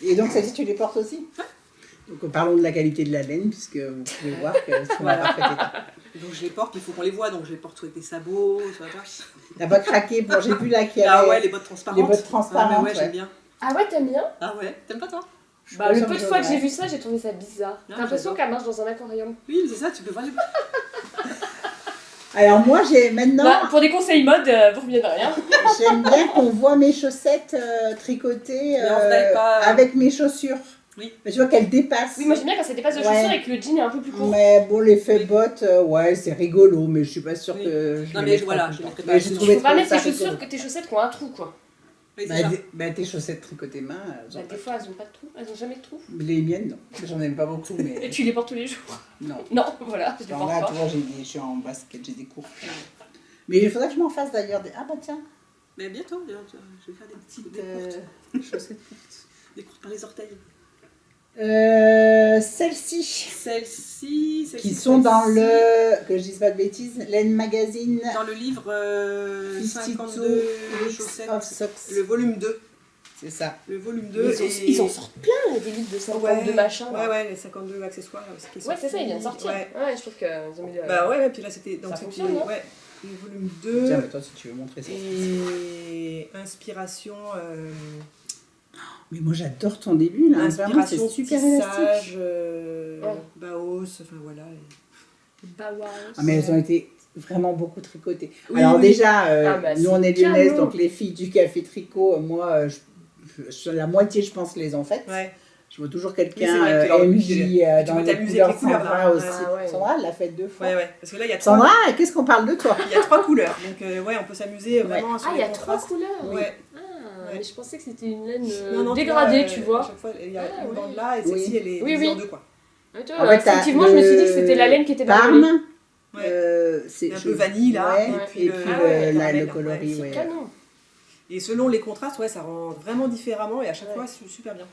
Et donc, celle-ci, tu les portes aussi. Donc, parlons de la qualité de la laine, puisque vous pouvez voir qu'elles sont en Voilà. parfait état. Donc je les porte, il faut qu'on les voit, donc je les porte sur des sabots, sur la vache. T'as pas craqué pour, j'ai vu là qu'il y Ah avait ouais, les bottes transparentes. les bottes transparentes. Ah, mais ouais, ouais. j'aime bien. Ah ouais, t'aimes bien? Ah ouais, t'aimes pas toi? Bah, le pense peu de que fois que j'ai ouais. vu ça, j'ai trouvé ça bizarre. T'as Non, l'impression j'adore. qu'elle marche dans un aquarium. Oui, mais c'est ça, tu peux voir les Alors, moi, j'ai maintenant, Bah, pour des conseils mode, vous reviendrez. Hein. j'aime bien qu'on voit mes chaussettes tricotées Mais en vrai, pas- avec mes chaussures. Oui. Mais tu vois qu'elles dépassent. Oui, moi j'aime bien quand ça dépasse de Ouais. chaussures et que le jean est un peu plus court. Mais bon, l'effet Oui. botte, ouais, c'est rigolo, mais je suis pas sûre Oui. que je Non, les mais mettrai voilà, tout le je les temps. mettrai pas. Mais j'ai Il trouvé Faut pas trop mettre ça tes chaussures rigolo. que tes chaussettes qui ont un trou, quoi. Oui, c'est ça. Bah, tes chaussettes tricotées main, Bah, des fois, elles ont pas de trou, elles ont jamais de trou. les miennes, non. J'en aime pas beaucoup, Et mais tu les portes tous les jours. non. Non, voilà, je les Alors porte là, pas. tu vois, je suis en basket, j'ai des cours. Mais il faudrait que je m'en fasse d'ailleurs des... Ah bah tiens, Mais bientôt, je vais faire des petites petites chaussettes courtes. des courtes par les orteils. Celles-ci, Celles-ci, qui sont dans le, que je dise pas de bêtises, Laine Magazine, Dans le livre 52 Weeks chaussettes, of Socks. le volume 2. C'est ça. Le volume 2. Ils en sortent plein, là, des livres de 52 machins. là. Ouais, les 52 accessoires. Là, qui sont Ouais, c'est ça, ils viennent de sortir. Ouais. Ouais, je trouve qu'ils ont mis. Bah ouais, puis là c'était. Donc Ça c'était. fonctionne, hein. Ouais, le volume Tiens, 2. mais toi, si tu veux montrer ça. Et inspiration. Mais moi, j'adore ton début, là. Vraiment, c'est Inspiration super tissage, élastique. Bauhaus, enfin voilà. Bauhaus. Ah, mais elles ont été vraiment beaucoup tricotées. Oui, Alors oui. déjà, bah, nous, on est c'est lyonnaises, canon. donc les filles du café tricot, moi, la moitié, je pense, les ont faites. Ouais. Je vois toujours Oui, c'est quelqu'un, vrai que tu leur- MJ, tu dans peux les t'amuser couleurs, avec les couleurs, Sandra hein. aussi. Ah ouais. Sandra, elle l'a fait 2 fois. Ouais. Parce que là, il y a 3 Sandra, qu'est-ce qu'on parle de toi? Il y a 3 couleurs, donc ouais, on peut s'amuser vraiment sur Ah, il les y a 3 contrastes. couleurs. Ouais. Ah, Ouais. mais je pensais que c'était une laine Non, dégradée, vois, tu À vois. chaque fois, il y a Ah, une ouais. bande là, et Oui. celle-ci, elle est Oui, divisée oui. en deux, quoi. Ouais, tu En vois, fait, t'as effectivement, je me suis dit que c'était la laine qui était dans le Parme. lit. Ouais. C'est Un peu vanille, là, Ouais, et puis et le- puis ah ouais, le caramel, coloris, C'est ouais. canon. Et selon les contrastes, ouais, ça rend vraiment différemment, et à chaque Ouais. fois, c'est super bien.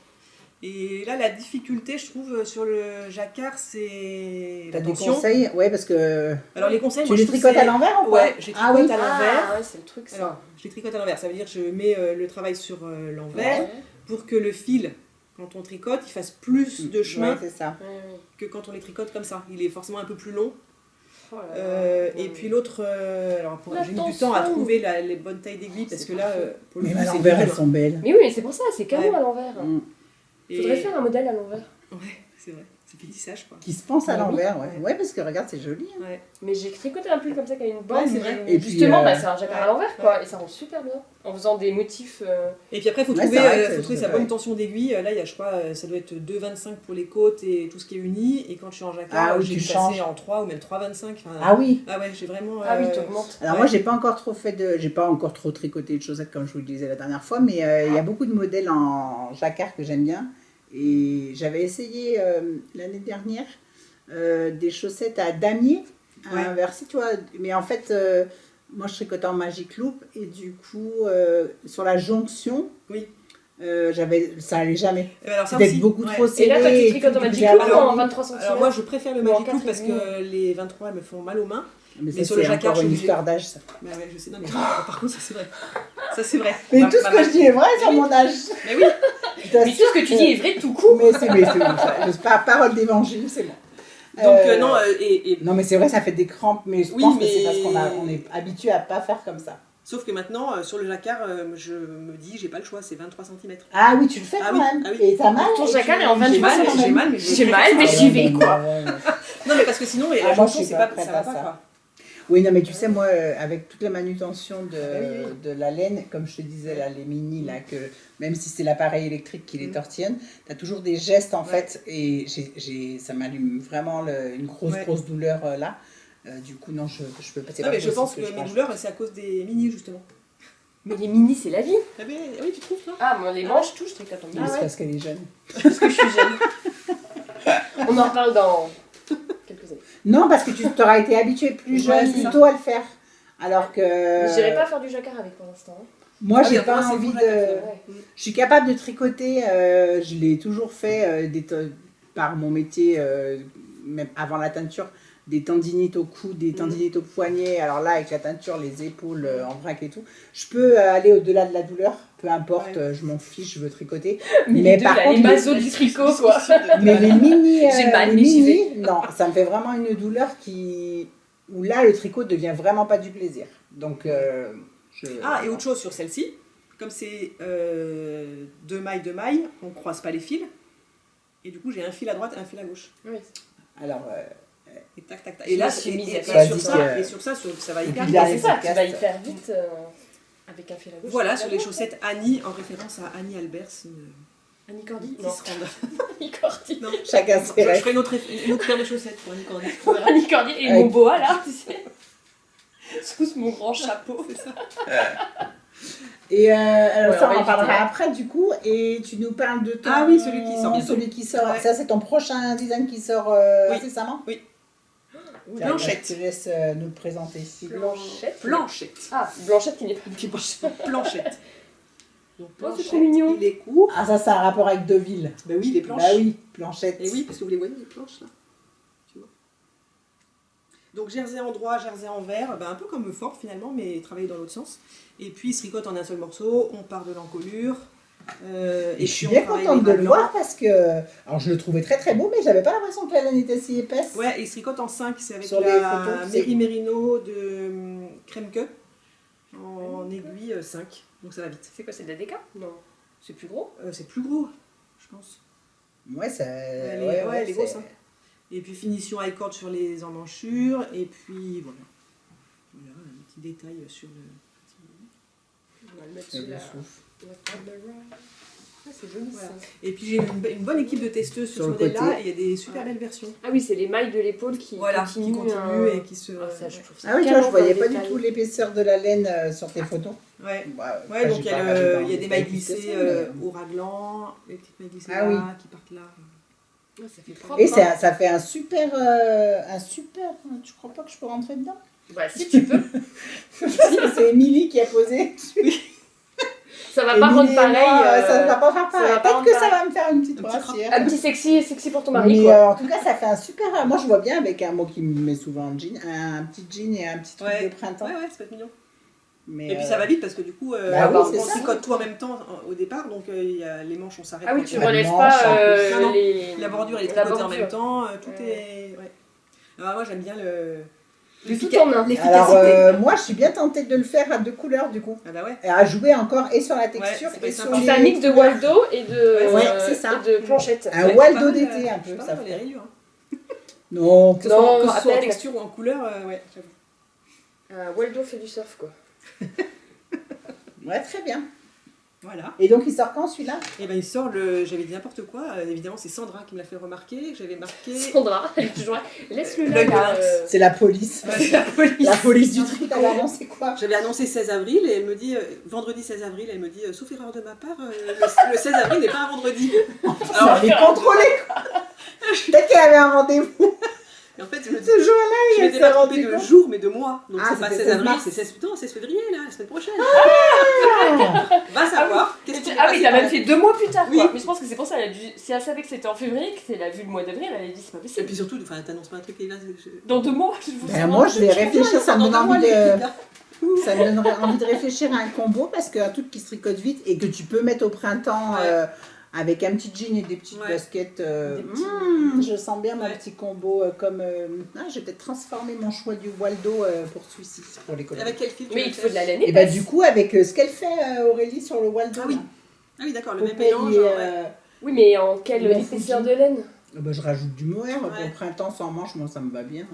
Et là, la difficulté, je trouve, sur le jacquard, c'est T'as la des tension. conseils? Ouais, parce que... Alors les conseils, Tu moi, les je trouve tricotes c'est- à l'envers ou pas? Ouais, je les Ah tricote oui. à l'envers. Ah ouais, c'est le truc ça. Alors, je les tricote à l'envers, ça veut dire que je mets le travail sur l'envers Ouais. pour que le fil, quand on tricote, il fasse plus de chemin Ouais, c'est ça. Ouais, ouais. que quand on les tricote comme ça. Il est forcément un peu plus long. Oh là là. Et puis l'autre, alors La j'ai mis du temps à tension. trouver les bonnes tailles d'aiguilles parce C'est que là, parfait. pour le Mais coup, à c'est l'envers, dur. elles sont belles. Mais oui, c'est pour ça, c'est canon Ouais. à l'envers. Mm. Et- Faudrait faire un modèle à l'envers. Ouais, c'est vrai. C'est fait tissage quoi. Qui se pense à Oui. l'envers, ouais. Ouais. Ouais, parce que regarde, c'est joli. Hein. Ouais. Mais j'ai tricoté un pull comme ça qui a une bande. Ouais, c'est vrai. Et puis, Justement, c'est un jacquard à ouais. l'envers quoi. Et ça rend super bien. En faisant des motifs. Et puis après, il faut Ouais, trouver, c'est vrai que faut trouver c'est sa vrai. bonne tension d'aiguille. Là, il y a, je crois, ça doit être 2,25 pour les côtes et tout ce qui est uni. Et quand je suis en jacquard, Ah oui, j'ai tu dû changes. passer en 3 ou même 3,25. Enfin, Ah oui. Ah ouais, j'ai vraiment. Ah oui, t'augmentes. Alors Ouais. moi, j'ai pas encore trop tricoté de chaussettes comme je vous le disais la dernière fois, mais il y a beaucoup de modèles en jacquard que j'aime bien. Et j'avais essayé l'année dernière des chaussettes à damier, Ouais. inversé, tu vois. Mais en fait, moi, je tricotais en Magic Loop et du coup, sur la jonction, Oui. ça allait jamais. Alors ça C'était aussi. beaucoup ouais. trop Et serré. là, toi, tu et tricotes tout, en Magic j'ai Loop ou abandonné. en 23 cm? Alors moi, je préfère le Ou en Magic Loop 4,5. parce que les 23, elles me font mal aux mains. Mais Mais ça, sur le c'est jacquard, encore je une suis histoire d'âge, ça. Bah ouais, je sais. Non, mais par contre, ça c'est vrai. Ça c'est vrai. Mais Ma- tout ce ma- que je dis est vrai sur Oui. mon âge. Mais oui. Je Mais tout ce que tu dis est vrai tout court. Mais c'est bon, ça. Parole d'évangile, c'est bon. Donc non, Non, mais c'est vrai, ça fait des crampes, mais je Oui, pense que mais- c'est parce qu'on est habitué à pas faire comme ça. sauf que maintenant, sur le jacquard, je me dis, j'ai pas le choix, c'est 23 cm. Ah oui, tu le fais Ah quand oui, même. ah oui. Et t'as mal. Ton et jacquard tu- est en 23 J'ai mal, quand j'ai même. mal, mais J'ai mal, mais Ah j'y ouais, vais, bon, quoi. ouais, ouais. Non, mais parce que sinon, Ah, la moi, chanson, je suis c'est pas pas, prête ça va à pas ça. quoi. Oui, non, mais tu sais, moi, avec toute la manutention Ah oui, de la laine, comme je te disais, là, les mini, là, que même si c'est l'appareil électrique qui les tortillonne, tu as toujours des gestes, en Ouais. fait, et ça m'allume vraiment une grosse douleur là. Du coup, non, je peux pas. c'est Non, pas mais je possible pense que je mes mange. douleurs, c'est à cause des mini, justement. Mais les mini, c'est la vie. Ah, mais, oui, tu trouves, toi Ah, moi, les manches, tout, je tricote en Mais mini. c'est parce qu'elle est jeune. Parce que je suis jeune. On en reparle dans quelques années. Non, parce que tu t'auras été habitué plus jeune, Ouais, c'est plus ça. tôt à le faire. Alors que. Mais j'irai pas faire du jacquard avec pour l'instant. hein. Moi, Ah j'ai oui, pas après, c'est envie bon, jacquard, de. c'est Ouais. Je suis capable de tricoter, je l'ai toujours fait par mon métier, même avant la teinture, des tendinites au cou, des tendinites au poignet. Alors là, avec la teinture, les épaules en vrac et tout. Je peux aller au-delà de la douleur, peu importe, Ouais. je m'en fiche, je veux tricoter. Mais Mais les deux, par là, contre, les les- masos du tricot, quoi. Mais les mini, J'ai mal, les mais j'y mini, non, ça me fait vraiment une douleur où là, le tricot devient vraiment pas du plaisir. Donc, Ah, et autre chose sur celle-ci, comme c'est 2 mailles, on croise pas les fils. Et du coup, j'ai un fil à droite et un fil à gauche. Oui. Alors, Et tac, tac, tac. Je Et là, me suis mise à sur faire. ça, et sur ça, ça va Et hyper puis vite. là, C'est ça, tu podcast. vas hyper vite avec un fil à gauche. Voilà, sur les chaussettes Annie, en référence à Annie Albers, Annie Cordy. qui Non, se rendent. Annie Cordy. Non. chacun Je ses rêves. ferai une autre paire de chaussettes pour Annie Cordy. Voilà. Annie Cordy et Avec- mon boa là, tu sais. Sous mon grand chapeau. C'est ça. Et alors Ouais, ça, on va on en parlera éviter. après du coup. Et tu nous parles de ton... Ah oui, celui qui sort bientôt. Celui qui sort. Ouais. Ça, c'est ton prochain design qui sort Oui. incessamment. Tiens, Blanchette. Je te laisse nous le présenter. Blanchette. Planchette. Ah, Blanchette qui n'est pas Qui marche. Planchette. Donc, Oh, c'est trop mignon. Il est court. Ah, ça, c'est un rapport avec Deville. Ben oui, les planches. Bah oui, planchette. Et oui, parce que vous les voyez, les planches là. Tu vois. Donc jersey en droit, jersey en vert, ben, un peu comme fort finalement, mais travaillé dans l'autre sens. Et puis il se tricote en un seul morceau, on part de l'encolure. Et je suis puis on bien travaille contente les de le bras voir parce que. Alors, je le trouvais très très beau, mais j'avais pas l'impression que la laine était si épaisse. blancs. Ouais, et il se tricote en 5, c'est avec Sur les la photos, c'est- Mary Merino de Crème Que en aiguille 5. Donc ça va vite. C'est quoi, c'est de la déca? Non. C'est plus gros? C'est plus gros, je pense. Ouais, ça. Elle est- ouais, ouais, elle est c'est- grosse, hein. Et puis finition high cord sur les emmanchures, et puis voilà. Voilà, un petit détail sur le. On va le mettre c'est sous le la... souffle. Ah, c'est joli Voilà. ça. Et puis j'ai une bonne équipe de testeuses sur Sur ce le modèle-là, côté. et il y a des super belles versions. Ah oui, c'est les mailles de l'épaule qui Voilà, continuent. qui continuent et qui se. Ah, ça, je trouve ça Ah oui, tu vois, je canon voyais comme pas du détail. tout l'épaisseur de la laine sur tes photos. Ouais. Bah, Ouais, enfin, donc j'ai il y pas a, regardé dans il y a le des mailles détail plus que glissées ça, mais- au raglan, les petites mailles glissées Ah là, oui. qui partent là. Ouais, ça fait propre. Et hein. ça fait un super. Tu crois pas que je peux rentrer dedans? Bah, si tu peux. C'est Émilie qui a posé. Ça va pas rendre pareil. Ça ne va pas faire pareil. Peut-être que ça va me faire une petite brassière. Un petit sexy pour ton mari. Mais en tout cas, ça fait un super. Moi, je vois bien avec un mot qui me met souvent en jean, un petit jean et un petit truc de printemps. Ouais, ça peut être mignon. Mais et puis ça va vite parce que du coup, on tricote tout en même temps au départ, donc les manches on s'arrête. Ah oui, tu relèves pas la bordure, elle est tricotée en même temps, tout est. Ouais. Alors moi j'aime bien l'efficacité. Alors moi je suis bien tentée de le faire à 2 couleurs du coup. Ah bah ouais. Et à jouer encore et sur la texture et sur les... C'est un mix de Waldo et de planchette. Un Waldo d'été un peu. Ça fait les rayures. Non. Que ce soit en texture ou en couleur, ouais, j'avoue. Waldo fait du surf quoi. Ouais, très bien. Voilà. Et donc il sort quand celui-là? Et ben il sort j'avais dit n'importe quoi. Évidemment c'est Sandra qui me l'a fait remarquer. J'avais marqué. Sandra, elle est toujours là. Laisse-le là. C'est la police. C'est la police. La police du tri. Elle a annoncé quoi? J'avais annoncé 16 avril et elle me dit vendredi 16 avril. Elle me dit sauf erreur de ma part, le 16 avril n'est pas un vendredi. Alors elle avait contrôlé quoi. Peut-être qu'elle avait un rendez-vous. Et en fait, ce jour-là, je m'étais pas trompée de jour, mais de mois. Donc c'est pas 16 avril, c'est 16 février, là, la semaine prochaine. Va savoir. Ah oui, t'as même fait 2 mois plus tard, quoi. Mais je pense que c'est pour ça, si elle savait que c'était en février, qu'elle a vu le mois d'avril, elle a dit c'est pas possible. Et puis surtout, t'annonces pas un truc là. Dans 2 mois, moi, je vais réfléchir, ça me donne envie de... Ça me donnerait envie de réfléchir à un combo, parce qu'un truc qui se tricote vite et que tu peux mettre au printemps... Avec un petit jean et des petites baskets. Je sens bien mon petit combo comme... je vais peut-être transformer mon choix du Waldo pour celui-ci, pour les collègues. Avec quel fil? Mais il te faut de la laine épaisse. Et bah du coup, avec ce qu'elle fait Aurélie sur le Waldo. Ah oui, d'accord, le même mélange. Oui, mais en quelle épaisseur de laine? Je rajoute du mohair. Pour le printemps sans manche, moi ça me va bien.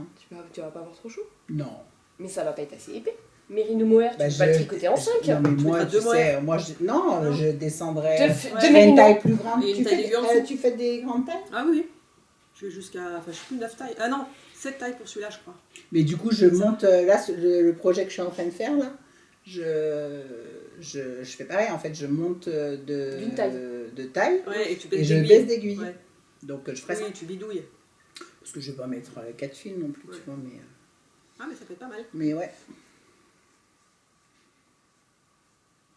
Tu vas pas avoir trop chaud? Non. Mais ça va pas être assez épais. Mérino mohair, tu peux pas le tricoter en 5. Non, mais moi, tu sais, je descendrai une taille plus grande. Tu fais des grandes tailles? Ah oui. Je vais jusqu'à, je sais plus, 9 tailles. Ah non, 7 tailles pour celui-là, je crois. Mais du coup, je monte, là, le projet que je suis en train de faire, là, je fais pareil, en fait, je monte de taille et je baisse d'aiguille. Ouais. Donc, je ferai ça. Oui, tu bidouilles. Parce que je vais pas mettre 4 fils non plus, tu vois, mais... Ah, mais ça fait pas mal. Mais ouais.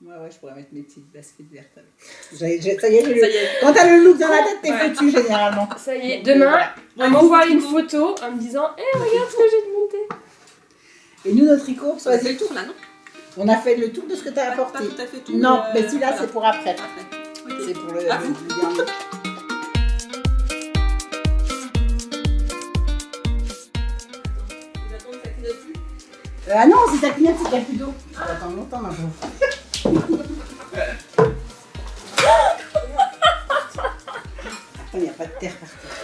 Ouais, je pourrais mettre mes petites baskets vertes avec. Ça y est. Quand t'as le look dans la tête, t'es foutu généralement. Ça y est, demain, on m'envoie une photo en me disant regarde ce que j'ai monté. Et nous, notre tricot, on a fait le tour là, non? On a fait le tour de ce que t'as apporté. Pas tout à fait tout. Non, mais celui-là, c'est pour après. Okay. C'est pour le dernier. Ah non, si ça clignote, c'est qu'il n'y a plus d'eau. Ça va attendre longtemps, ma pauvre. Il n'y a pas de terre par terre.